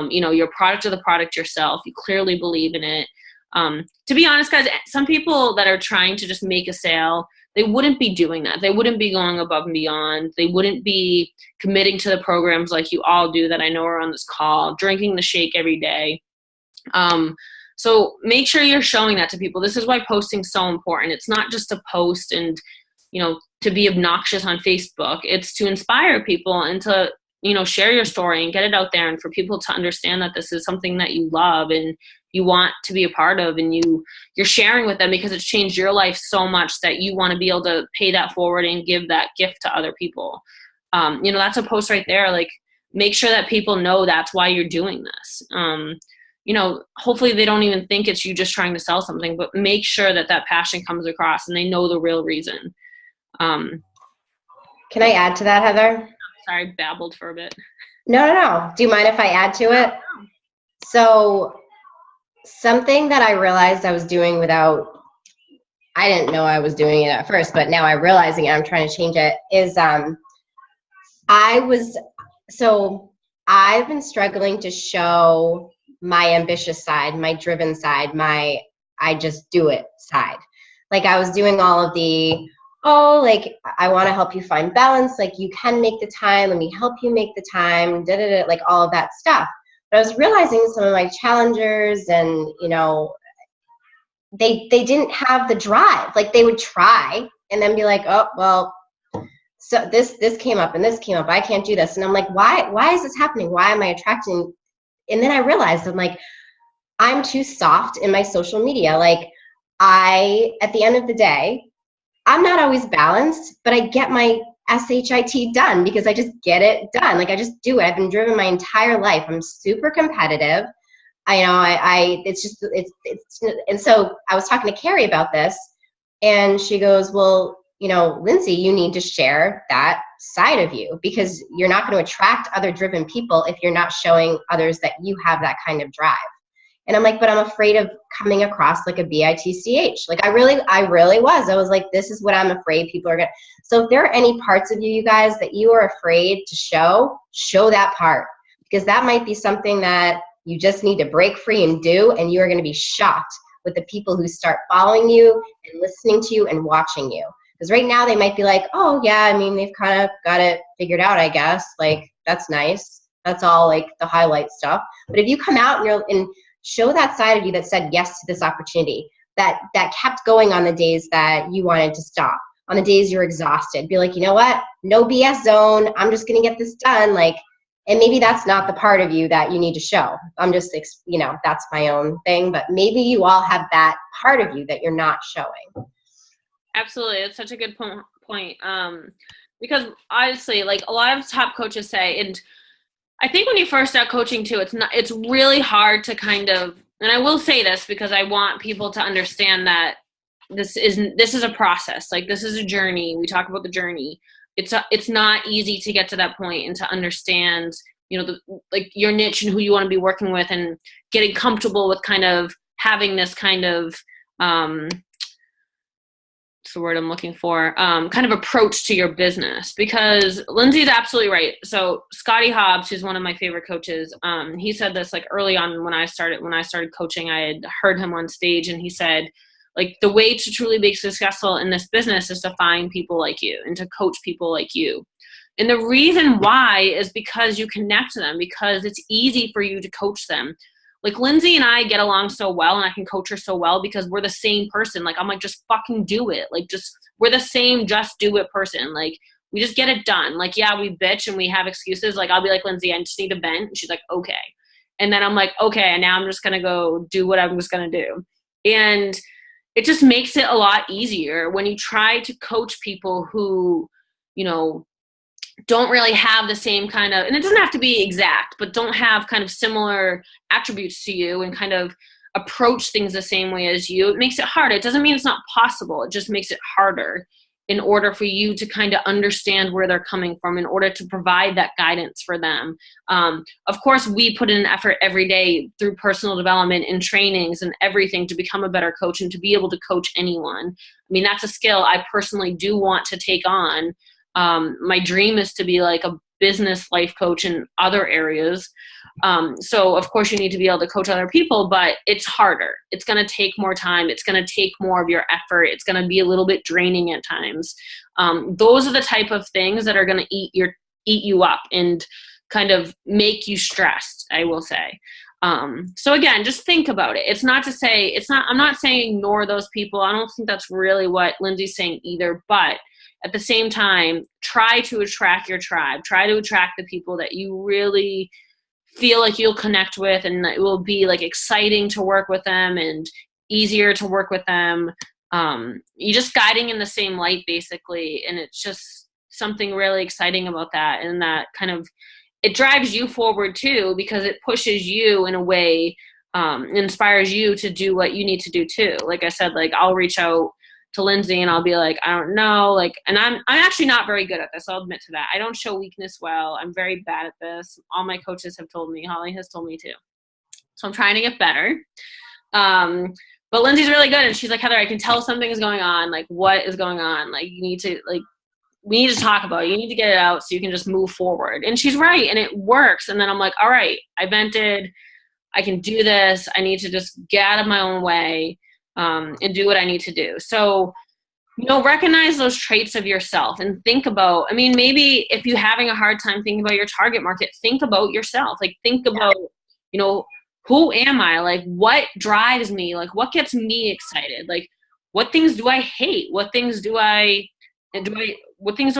you know, your product or the product yourself. You clearly believe in it. To be honest, guys, some people that are trying to just make a sale, they wouldn't be doing that. They wouldn't be going above and beyond. They wouldn't be committing to the programs like you all do that I know are on this call, drinking the shake every day. So make sure you're showing that to people. This is why posting's so important. It's not just to post and, you know, to be obnoxious on Facebook. It's to inspire people and to, you know, share your story and get it out there, and for people to understand that this is something that you love and you want to be a part of, and you're sharing with them because it's changed your life so much that you want to be able to pay that forward and give that gift to other people. You know, that's a post right there. Like, make sure that people know that's why you're doing this. You know, hopefully they don't even think it's you just trying to sell something, but make sure that that passion comes across and they know the real reason. Can I add to that, Heather? Sorry, babbled for a bit. No. Do you mind if I add to it? So something that I realized I was doing without, I didn't know I was doing it at first, but now I'm realizing it, I'm trying to change it, is I've been struggling to show my ambitious side, my driven side, my I just do it side. Like, I was doing all of the, oh, like, I want to help you find balance. Like, you can make the time. Let me help you make the time. Like all of that stuff. But I was realizing some of my challengers, and you know, they didn't have the drive. Like, they would try and then be like, oh, well, so this came up and this came up. I can't do this. And I'm like, why is this happening? Why am I attracting? And then I realized, I'm like, I'm too soft in my social media. Like, at the end of the day, I'm not always balanced, but I get my SHIT done because I just get it done. Like, I just do it. I've been driven my entire life. I'm super competitive. And so I was talking to Carrie about this, and she goes, well, you know, Lindsay, you need to share that side of you, because you're not going to attract other driven people if you're not showing others that you have that kind of drive. And I'm like, but I'm afraid of coming across like a bitch. Like, I really was. I was like, this is what I'm afraid people are going to. So if there are any parts of you guys that you are afraid to show that part, because that might be something that you just need to break free and do. And you are going to be shocked with the people who start following you and listening to you and watching you. Because right now they might be like, oh yeah, I mean, they've kind of got it figured out, I guess. Like, that's nice. That's all like the highlight stuff. But if you come out and show that side of you that said yes to this opportunity, that kept going on the days that you wanted to stop, on the days you're exhausted, be like, you know what? No BS zone. I'm just going to get this done. Like, and maybe that's not the part of you that you need to show. I'm just, that's my own thing, but maybe you all have that part of you that you're not showing. Absolutely. It's such a good point. Because honestly, like a lot of top coaches say, and I think when you first start coaching too, it's really hard to kind of, and I will say this because I want people to understand that this is a process. Like this is a journey. We talk about the journey. It's not easy to get to that point and to understand, like your niche and who you want to be working with and getting comfortable with kind of having this kind of, what's the word I'm looking for, kind of approach to your business, because Lindsay's absolutely right. So Scotty Hobbs, who's one of my favorite coaches, he said this like early on when I started coaching. I had heard him on stage and he said, like, the way to truly be successful in this business is to find people like you and to coach people like you. And the reason why is because you connect to them, because it's easy for you to coach them. Like Lindsay and I get along so well and I can coach her so well because we're the same person. Like, I'm like, just fucking do it. Like, we're the same just do it person. Like, we just get it done. Like, yeah, we bitch and we have excuses. Like, I'll be like, Lindsay, I just need a vent. And she's like, okay. And then I'm like, okay, and now I'm just going to go do what I'm just going to do. And it just makes it a lot easier when you try to coach people who, don't really have the same kind of, and it doesn't have to be exact, but don't have kind of similar attributes to you and kind of approach things the same way as you. It makes it harder. It doesn't mean it's not possible. It just makes it harder in order for you to kind of understand where they're coming from, in order to provide that guidance for them. Of course, we put in an effort every day through personal development and trainings and everything to become a better coach and to be able to coach anyone. I mean, that's a skill I personally do want to take on. My dream is to be like a business life coach in other areas. So of course you need to be able to coach other people, but it's harder. It's going to take more time. It's going to take more of your effort. It's going to be a little bit draining at times. Those are the type of things that are going to eat you up and kind of make you stressed, I will say. So again, just think about it. It's not to say, I'm not saying ignore those people. I don't think that's really what Lindsay's saying either, but at the same time, try to attract your tribe. Try to attract the people that you really feel like you'll connect with and it will be like exciting to work with them and easier to work with them. You're just guiding in the same light basically. And it's just something really exciting about that. And that kind of, it drives you forward too, because it pushes you in a way, inspires you to do what you need to do too. Like I said, like I'll reach out to Lindsay and I'll be like, I don't know, like, and I'm actually not very good at this. I'll admit to that. I don't show weakness well. I'm very bad at this. All my coaches have told me. Holly has told me too. So I'm trying to get better. But Lindsay's really good. And she's like, Heather, I can tell something is going on. Like, what is going on? Like, we need to talk about it. You need to get it out so you can just move forward. And she's right. And it works. And then I'm like, all right, I vented. I can do this. I need to just get out of my own way. And do what I need to do. So, recognize those traits of yourself and think about, maybe if you're having a hard time thinking about your target market, think about yourself. Like, think about, who am I? Like, what drives me? Like, what gets me excited? Like, what things do I hate? What things do I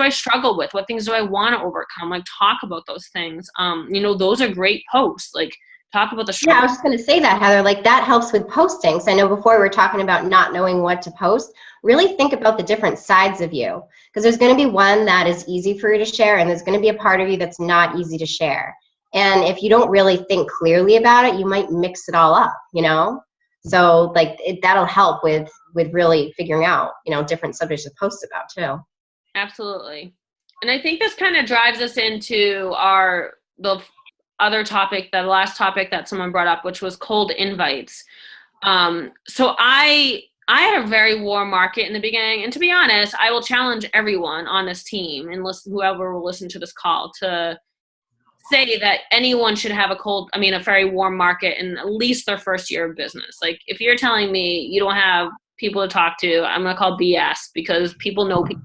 struggle with? What things do I want to overcome? Like, talk about those things. Those are great posts. Like, talk about the struggle. Yeah, I was just going to say that, Heather. Like, that helps with postings. I know before we were talking about not knowing what to post. Really think about the different sides of you, because there's going to be one that is easy for you to share, and there's going to be a part of you that's not easy to share. And if you don't really think clearly about it, you might mix it all up, So, like, that'll help with really figuring out, different subjects to post about too. Absolutely. And I think this kind of drives us into the other topic, the last topic that someone brought up, which was cold invites. So I had a very warm market in the beginning, and to be honest, I will challenge everyone on this team and whoever will listen to this call to say that anyone should have a very warm market in at least their first year of business. Like, if you're telling me you don't have people to talk to, I'm going to call BS, because people know people.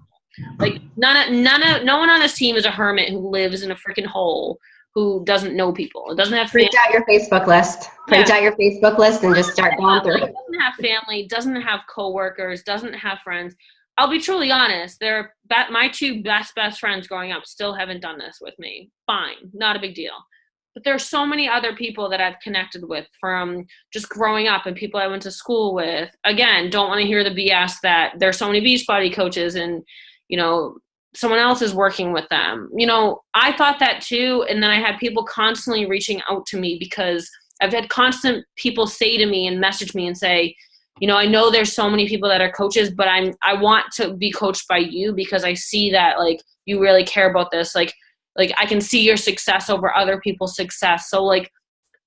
Like, no one on this team is a hermit who lives in a freaking hole, who doesn't know people. It doesn't have Print out your Facebook list. Print out your Facebook list and just start going through it. Doesn't have family, doesn't have coworkers, doesn't have friends. I'll be truly honest. My two best friends growing up still haven't done this with me. Fine, not a big deal. But there's so many other people that I've connected with from just growing up and people I went to school with. Again, don't want to hear the BS that there's so many Beachbody coaches and, you know, someone else is working with them. You know, I thought that too. And then I had people constantly reaching out to me because I've had constant people say to me and message me and say, you know, I know there's so many people that are coaches, but I want to be coached by you because I see that like you really care about this. Like I can see your success over other people's success. So like,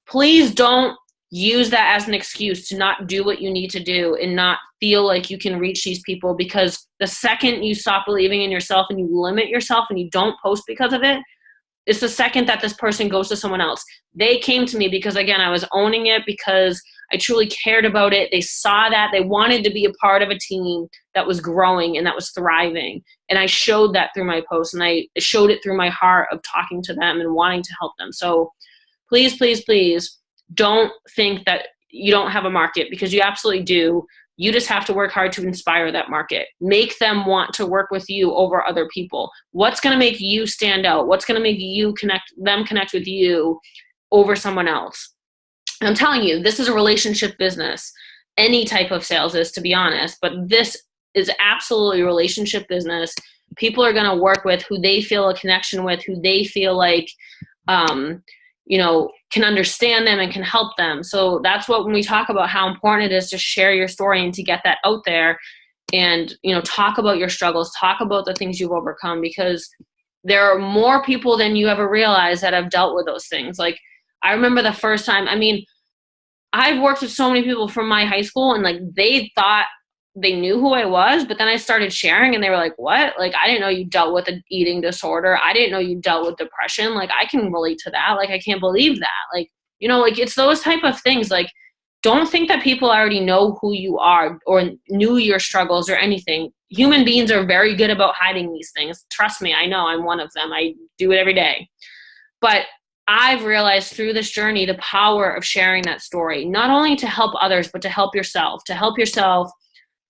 please don't use that as an excuse to not do what you need to do and not feel like you can reach these people, because the second you stop believing in yourself and you limit yourself and you don't post because of it, it's the second that this person goes to someone else. They came to me because, again, I was owning it because I truly cared about it. They saw that. They wanted to be a part of a team that was growing and that was thriving. And I showed that through my posts, and I showed it through my heart of talking to them and wanting to help them. So please, please, please don't think that you don't have a market, because you absolutely do. You just have to work hard to inspire that market. Make them want to work with you over other people. What's going to make you stand out? What's going to make you connect with you over someone else? I'm telling you, this is a relationship business. Any type of sales is, to be honest, but this is absolutely a relationship business. People are going to work with who they feel a connection with, who they feel like, you know, can understand them and can help them. So that's what, when we talk about how important it is to share your story and to get that out there and, you know, talk about your struggles, talk about the things you've overcome, because there are more people than you ever realize that have dealt with those things. Like, I remember the first time, I mean, I've worked with so many people from my high school, and like they thought they knew who I was, but then I started sharing and they were like, what? Like, I didn't know you dealt with an eating disorder. I didn't know you dealt with depression. Like, I can relate to that. Like, I can't believe that. Like, you know, like, it's those type of things. Like, don't think that people already know who you are or knew your struggles or anything. Human beings are very good about hiding these things. Trust me, I know. I'm one of them. I do it every day. But I've realized through this journey the power of sharing that story, not only to help others, but to help yourself,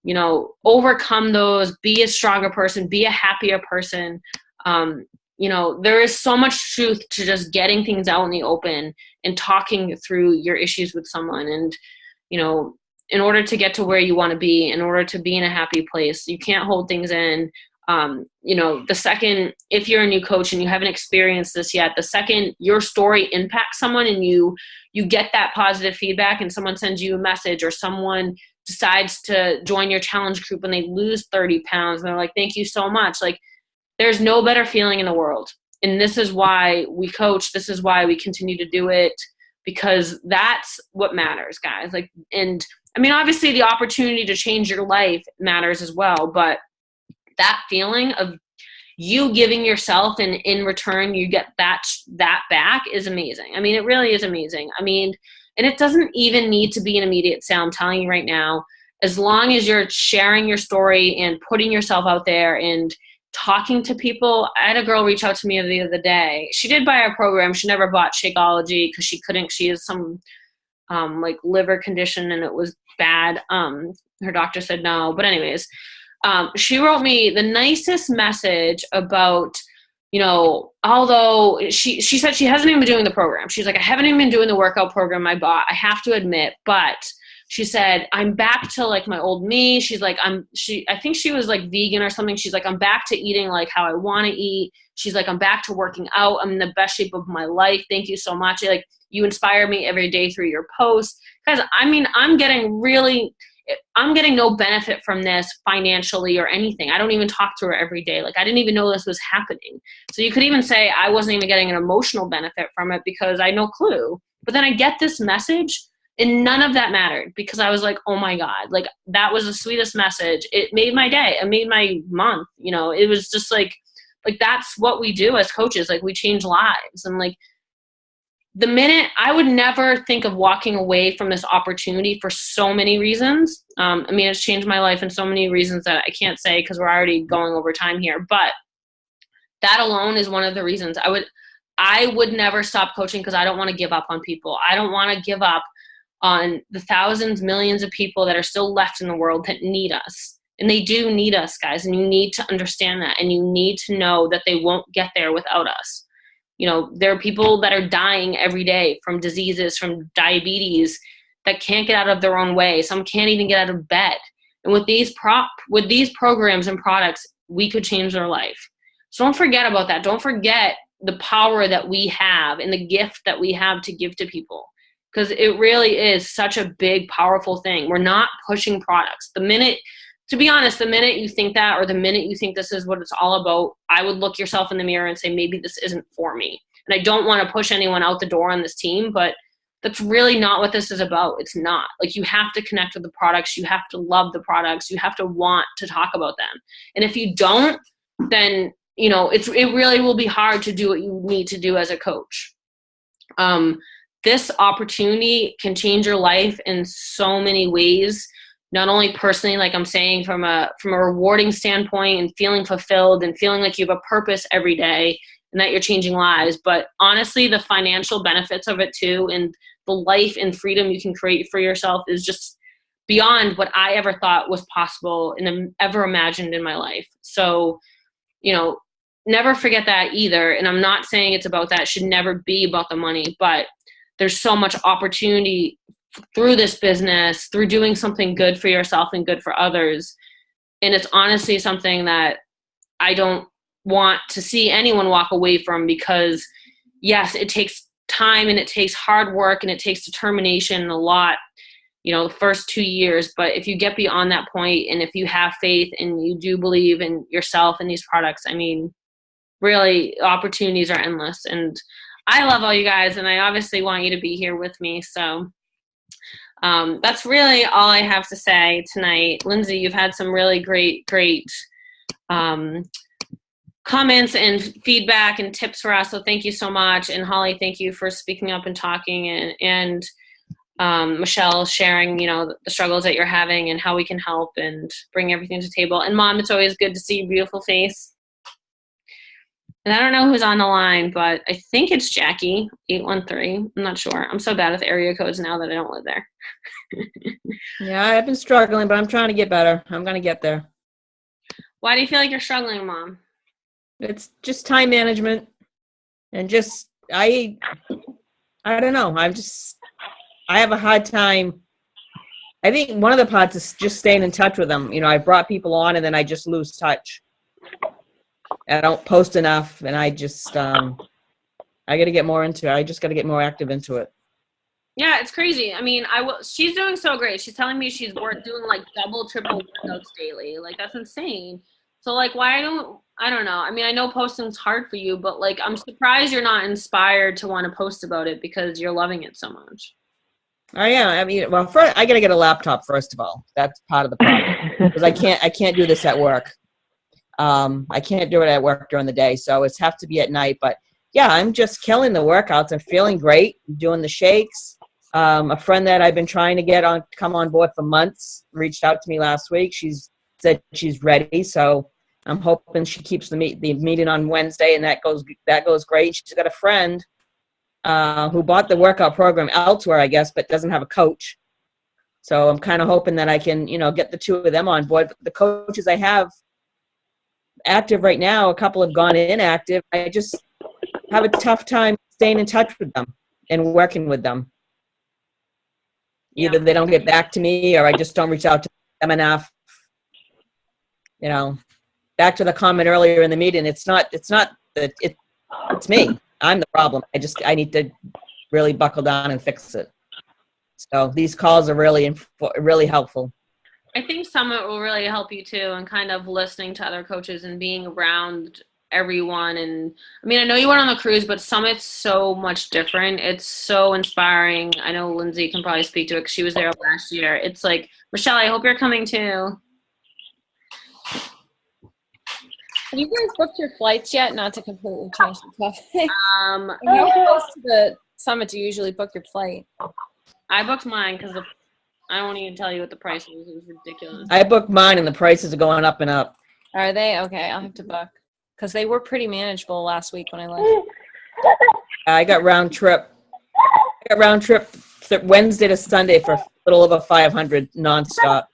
you know, overcome those, be a stronger person, be a happier person. You know, there is so much truth to just getting things out in the open and talking through your issues with someone. And, you know, in order to get to where you want to be, in order to be in a happy place, you can't hold things in. You know, the second, if you're a new coach and you haven't experienced this yet, the second your story impacts someone and you get that positive feedback and someone sends you a message, or someone decides to join your challenge group and they lose 30 pounds and they're like, thank you so much. Like, there's no better feeling in the world. And this is why we coach. This is why we continue to do it, because that's what matters, guys. Like, and I mean, obviously the opportunity to change your life matters as well, but that feeling of you giving yourself and in return you get that back is amazing. I mean, it really is amazing. I mean, and it doesn't even need to be an immediate sale. I'm telling you right now, as long as you're sharing your story and putting yourself out there and talking to people. I had a girl reach out to me the other day. She did buy our program. She never bought Shakeology because she couldn't. She has some like liver condition and it was bad. Her doctor said no. But anyways, she wrote me the nicest message about, you know, although she said she hasn't even been doing the program. She's like, I haven't even been doing the workout program I bought, I have to admit, but she said, I'm back to like my old me. She's like, I think she was like vegan or something. She's like, I'm back to eating like how I want to eat. She's like, I'm back to working out. I'm in the best shape of my life. Thank you so much. Like, you inspire me every day through your posts. Guys, I mean, I'm getting no benefit from this financially or anything. I don't even talk to her every day. Like, I didn't even know this was happening. So you could even say I wasn't even getting an emotional benefit from it because I had no clue. But then I get this message and none of that mattered because I was like, oh my God, like that was the sweetest message. It made my day. It made my month. You know, it was just like that's what we do as coaches. Like, we change lives. And like, the minute I would never think of walking away from this opportunity for so many reasons. I mean, it's changed my life in so many reasons that I can't say because we're already going over time here. But that alone is one of the reasons I would never stop coaching because I don't want to give up on people. I don't want to give up on the thousands, millions of people that are still left in the world that need us. And they do need us, guys. And you need to understand that. And you need to know that they won't get there without us. You know, there are people that are dying every day from diseases, from diabetes, that can't get out of their own way. Some can't even get out of bed. And with these programs and products, we could change their life. So don't forget about that. Don't forget the power that we have and the gift that we have to give to people. Because it really is such a big, powerful thing. We're not pushing products. To be honest, the minute you think that, or the minute you think this is what it's all about, I would look yourself in the mirror and say, maybe this isn't for me. And I don't want to push anyone out the door on this team, but that's really not what this is about. It's not. Like, you have to connect with the products. You have to love the products. You have to want to talk about them. And if you don't, then, you know, it really will be hard to do what you need to do as a coach. This opportunity can change your life in so many ways, not only personally, like I'm saying, from a rewarding standpoint and feeling fulfilled and feeling like you have a purpose every day and that you're changing lives, but honestly, the financial benefits of it too, and the life and freedom you can create for yourself is just beyond what I ever thought was possible and ever imagined in my life. So, you know, never forget that either. And I'm not saying it's about that. It should never be about the money, but there's so much opportunity through this business, through doing something good for yourself and good for others. And it's honestly something that I don't want to see anyone walk away from, because yes, it takes time and it takes hard work and it takes determination and a lot, you know, the first 2 years. But if you get beyond that point and if you have faith and you do believe in yourself and these products, I mean, really, opportunities are endless. And I love all you guys, and I obviously want you to be here with me. So that's really all I have to say tonight. Lindsay, you've had some really great comments and feedback and tips for us. So thank you so much. And Holly, thank you for speaking up and talking, and Michelle sharing, you know, the struggles that you're having and how we can help and bring everything to the table. And Mom, it's always good to see your beautiful face. And I don't know who's on the line, but I think it's Jackie, 813. I'm not sure. I'm so bad with area codes now that I don't live there. Yeah, I've been struggling, but I'm trying to get better. I'm going to get there. Why do you feel like you're struggling, Mom? It's just time management and just, I don't know. I have a hard time. I think one of the parts is just staying in touch with them. You know, I brought people on and then I just lose touch. I don't post enough, and I just, I got to get more into it. I just got to get more active into it. Yeah, it's crazy. I mean, she's doing so great. She's telling me she's doing like double, triple workouts daily. Like, that's insane. So, like, I don't know. I mean, I know posting's hard for you, but like, I'm surprised you're not inspired to want to post about it because you're loving it so much. I am. I mean, well, first, I got to get a laptop, first of all. That's part of the problem, because I can't do this at work. I can't do it at work during the day, so it's have to be at night. But yeah, I'm just killing the workouts. I'm feeling great. I'm doing the shakes. A friend that I've been trying to get on come on board for months reached out to me last week. She's said she's ready, so I'm hoping she keeps the meeting on Wednesday, and that goes great. She's got a friend who bought the workout program elsewhere, I guess, but doesn't have a coach. So I'm kind of hoping that I can, you know, get the two of them on board. But the coaches I have active right now, a couple have gone inactive. I just have a tough time staying in touch with them and working with them. Either they don't get back to me, or I just don't reach out to them enough. You know, back to the comment earlier in the meeting, it's me. I'm the problem. I need to really buckle down and fix it. So these calls are really helpful. I think Summit will really help you too, and kind of listening to other coaches and being around everyone. And I mean, I know you went on the cruise, but Summit's so much different. It's so inspiring. I know Lindsay can probably speak to it because she was there last year. It's like, Michelle, I hope you're coming too. Have you guys booked your flights yet? Not to completely change the topic. How close to the summit do you usually book your flight? I booked mine because I won't even tell you what the price was. It was ridiculous. I booked mine, and the prices are going up and up. Are they? Okay, I'll have to book because they were pretty manageable last week when I left. I got round trip. Wednesday to Sunday for a little over 500 nonstop.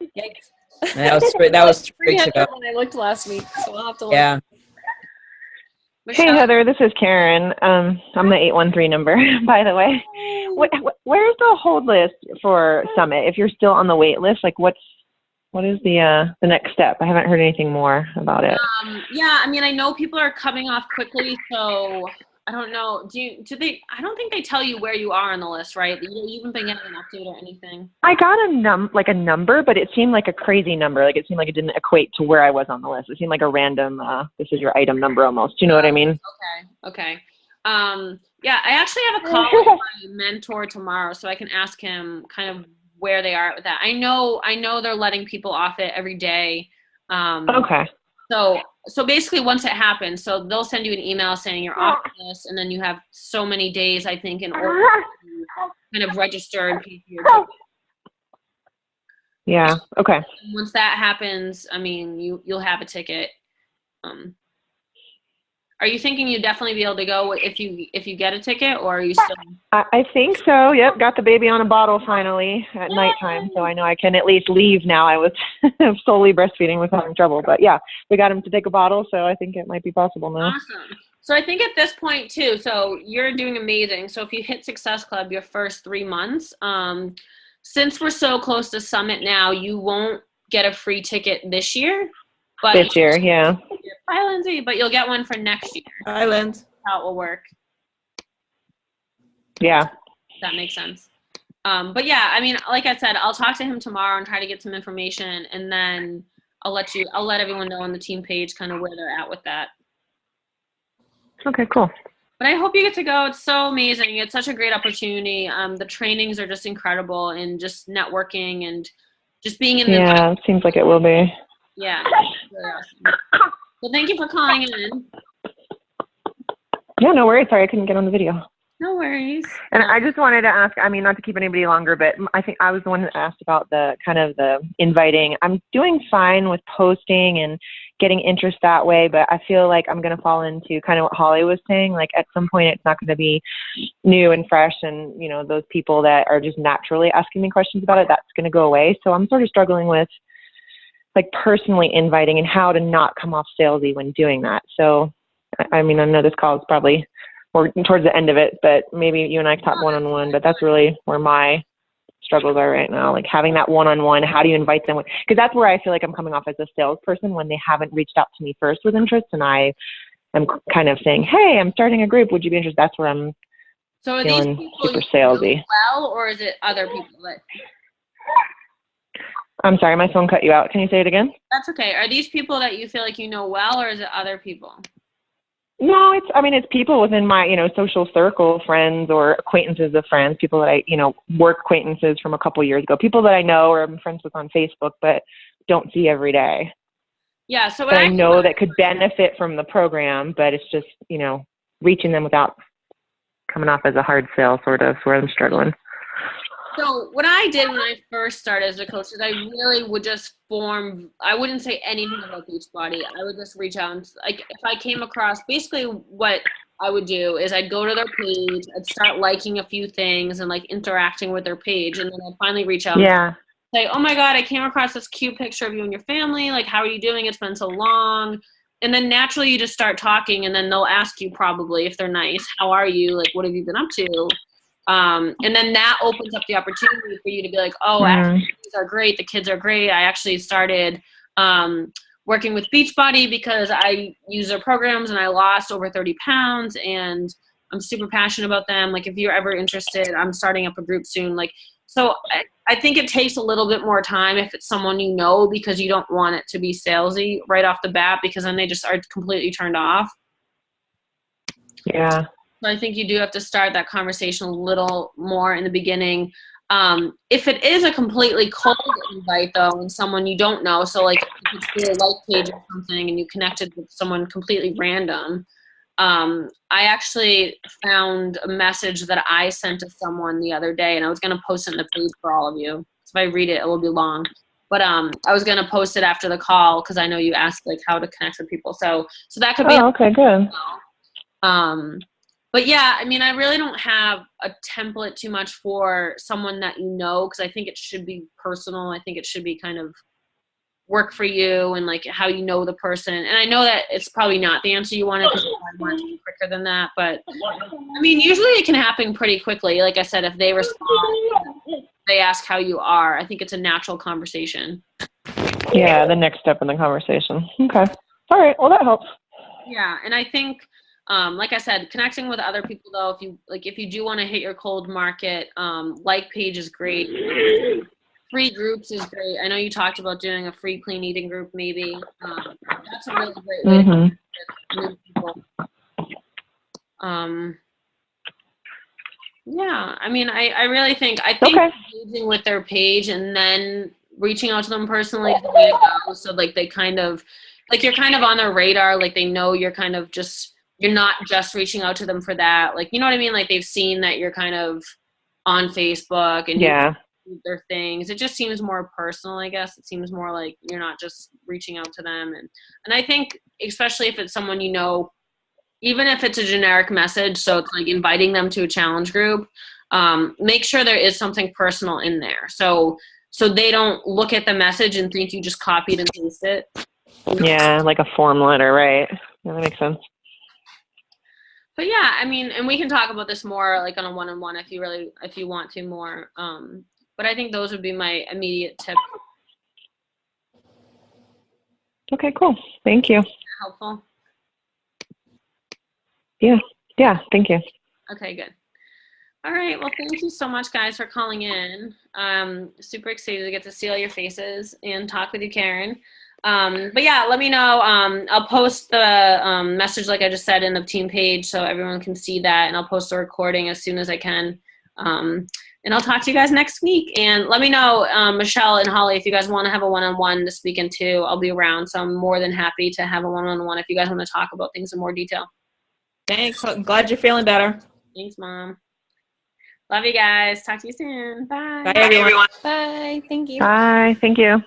Yikes. That was 3 weeks ago. When I looked last week, so I'll have to look. Yeah. Hey Heather, this is Karen. I'm the 813 number, by the way. Where's the hold list for Summit? If you're still on the wait list, like what is the next step? I haven't heard anything more about it. Yeah, I mean, I know people are coming off quickly, so I don't know. Do they? I don't think they tell you where you are on the list, right? You haven't been getting an update or anything. I got a number, but it seemed like a crazy number. Like it seemed like it didn't equate to where I was on the list. It seemed like a random. This is your item number almost. Do you know what I mean? Okay. Yeah, I actually have a call with my mentor tomorrow, so I can ask him kind of where they are with that. I know they're letting people off it every day. Okay. So basically once it happens, so they'll send you an email saying you're off this, and then you have so many days, I think, in order to kind of register and pay for your ticket. Yeah. Okay. And once that happens, I mean, you'll have a ticket. Are you thinking you'd definitely be able to go if you get a ticket, or are you still? I think so. Yep. Got the baby on a bottle finally at nighttime, so I know I can at least leave now. I was solely breastfeeding was having trouble, but yeah, we got him to take a bottle, so I think it might be possible now. Awesome. So I think at this point too, so you're doing amazing. So if you hit Success Club your first 3 months, since we're so close to Summit now, you won't get a free ticket this year. But this year, yeah. Hi, Lindsay. But you'll get one for next year. Hi, Lindsay. How it will work. Yeah. That makes sense. But yeah, I mean, like I said, I'll talk to him tomorrow and try to get some information, and then I'll let everyone know on the team page kind of where they're at with that. Okay, cool. But I hope you get to go. It's so amazing. It's such a great opportunity. The trainings are just incredible, and just networking and just being in the Yeah, it seems like it will be. Yeah, really awesome. Well, thank you for calling in. Yeah, no worries. Sorry, I couldn't get on the video. No worries. And I just wanted to ask, I mean, not to keep anybody longer, but I think I was the one that asked about the kind of the inviting. I'm doing fine with posting and getting interest that way, but I feel like I'm going to fall into kind of what Holly was saying. Like at some point, it's not going to be new and fresh, and, you know, those people that are just naturally asking me questions about it, that's going to go away. So I'm sort of struggling with like personally inviting and how to not come off salesy when doing that. So, I mean, I know this call is probably more towards the end of it, but maybe you and I can talk one-on-one, but that's really where my struggles are right now. Like having that one-on-one, how do you invite them? Because that's where I feel like I'm coming off as a salesperson when they haven't reached out to me first with interest, and I am kind of saying, hey, I'm starting a group. Would you be interested? That's where I'm feeling super salesy. Well, or is it other people that... I'm sorry, my phone cut you out. Can you say it again? That's okay. Are these people that you feel like you know well, or is it other people? No, it's people within my, social circle, friends or acquaintances of friends, people that I, work acquaintances from a couple years ago, people that I know or I'm friends with on Facebook, but don't see every day. Yeah. So I know that could benefit from the program, but it's just, reaching them without coming off as a hard sell sort of where I'm struggling. So what I did when I first started as a coach is I really would just I wouldn't say anything about Beachbody. I would just reach out and, like, if I came across, basically what I would do is I'd go to their page, I'd start liking a few things and like interacting with their page, and then I'd finally reach out and say, oh my God, I came across this cute picture of you and your family. Like, how are you doing? It's been so long. And then naturally you just start talking, and then they'll ask you, probably, if they're nice, how are you? Like, what have you been up to? And then that opens up the opportunity for you to be like, oh, actually, these are great. The kids are great. I actually started working with Beachbody because I use their programs and I lost over 30 pounds and I'm super passionate about them. Like, if you're ever interested, I'm starting up a group soon. Like, so I think it takes a little bit more time if it's someone you know, because you don't want it to be salesy right off the bat, because then they just are completely turned off. Yeah. So I think you do have to start that conversation a little more in the beginning. If it is a completely cold invite, though, and someone you don't know, so like if it's through a like page or something and you connected with someone completely random, I actually found a message that I sent to someone the other day, and I was going to post it in the page for all of you. If I read it, it will be long. But I was going to post it after the call because I know you asked like how to connect with people. So that could be. Oh, okay, good. But yeah, I mean, I really don't have a template too much for someone that you know, because I think it should be personal. I think it should be kind of work for you and like how you know the person. And I know that it's probably not the answer you wanted, because you want it to be quicker than that. But I mean, usually it can happen pretty quickly. Like I said, if they respond, they ask how you are, I think it's a natural conversation. Yeah, the next step in the conversation. Okay. All right. Well, that helps. Yeah, and I think, like I said, connecting with other people though, if you do want to hit your cold market, like page is great. Free groups is great. I know you talked about doing a free clean eating group, maybe. That's a really great way to connect with new people. Yeah, I mean, I really think engaging with their page and then reaching out to them personally is the way to go. So like they kind of, like you're kind of on their radar, like they know you're kind of just, you're not just reaching out to them for that. Like, you know what I mean? Like they've seen that you're kind of on Facebook and you do their things. It just seems more personal, I guess. It seems more like you're not just reaching out to them. And I think, especially if it's someone you know, even if it's a generic message, so it's like inviting them to a challenge group, make sure there is something personal in there. So they don't look at the message and think you just copied and pasted it. Yeah, like a form letter, right? Yeah, that makes sense. But yeah, I mean, and we can talk about this more like on a one-on-one if you want to more. But I think those would be my immediate tips. Okay, cool. Thank you. Helpful? Yeah, thank you. Okay, good. All right, well, thank you so much, guys, for calling in. Super excited to get to see all your faces and talk with you, Karen. But yeah, let me know. I'll post the message, like I just said, in the team page so everyone can see that, and I'll post the recording as soon as I can. And I'll talk to you guys next week. And let me know, Michelle and Holly, if you guys want to have a one-on-one this weekend too. I'll be around, so I'm more than happy to have a one-on-one if you guys want to talk about things in more detail. Thanks. I'm glad you're feeling better. Thanks, Mom. Love you guys. Talk to you soon. Bye. Bye, everyone. Bye. Thank you. Bye. Thank you.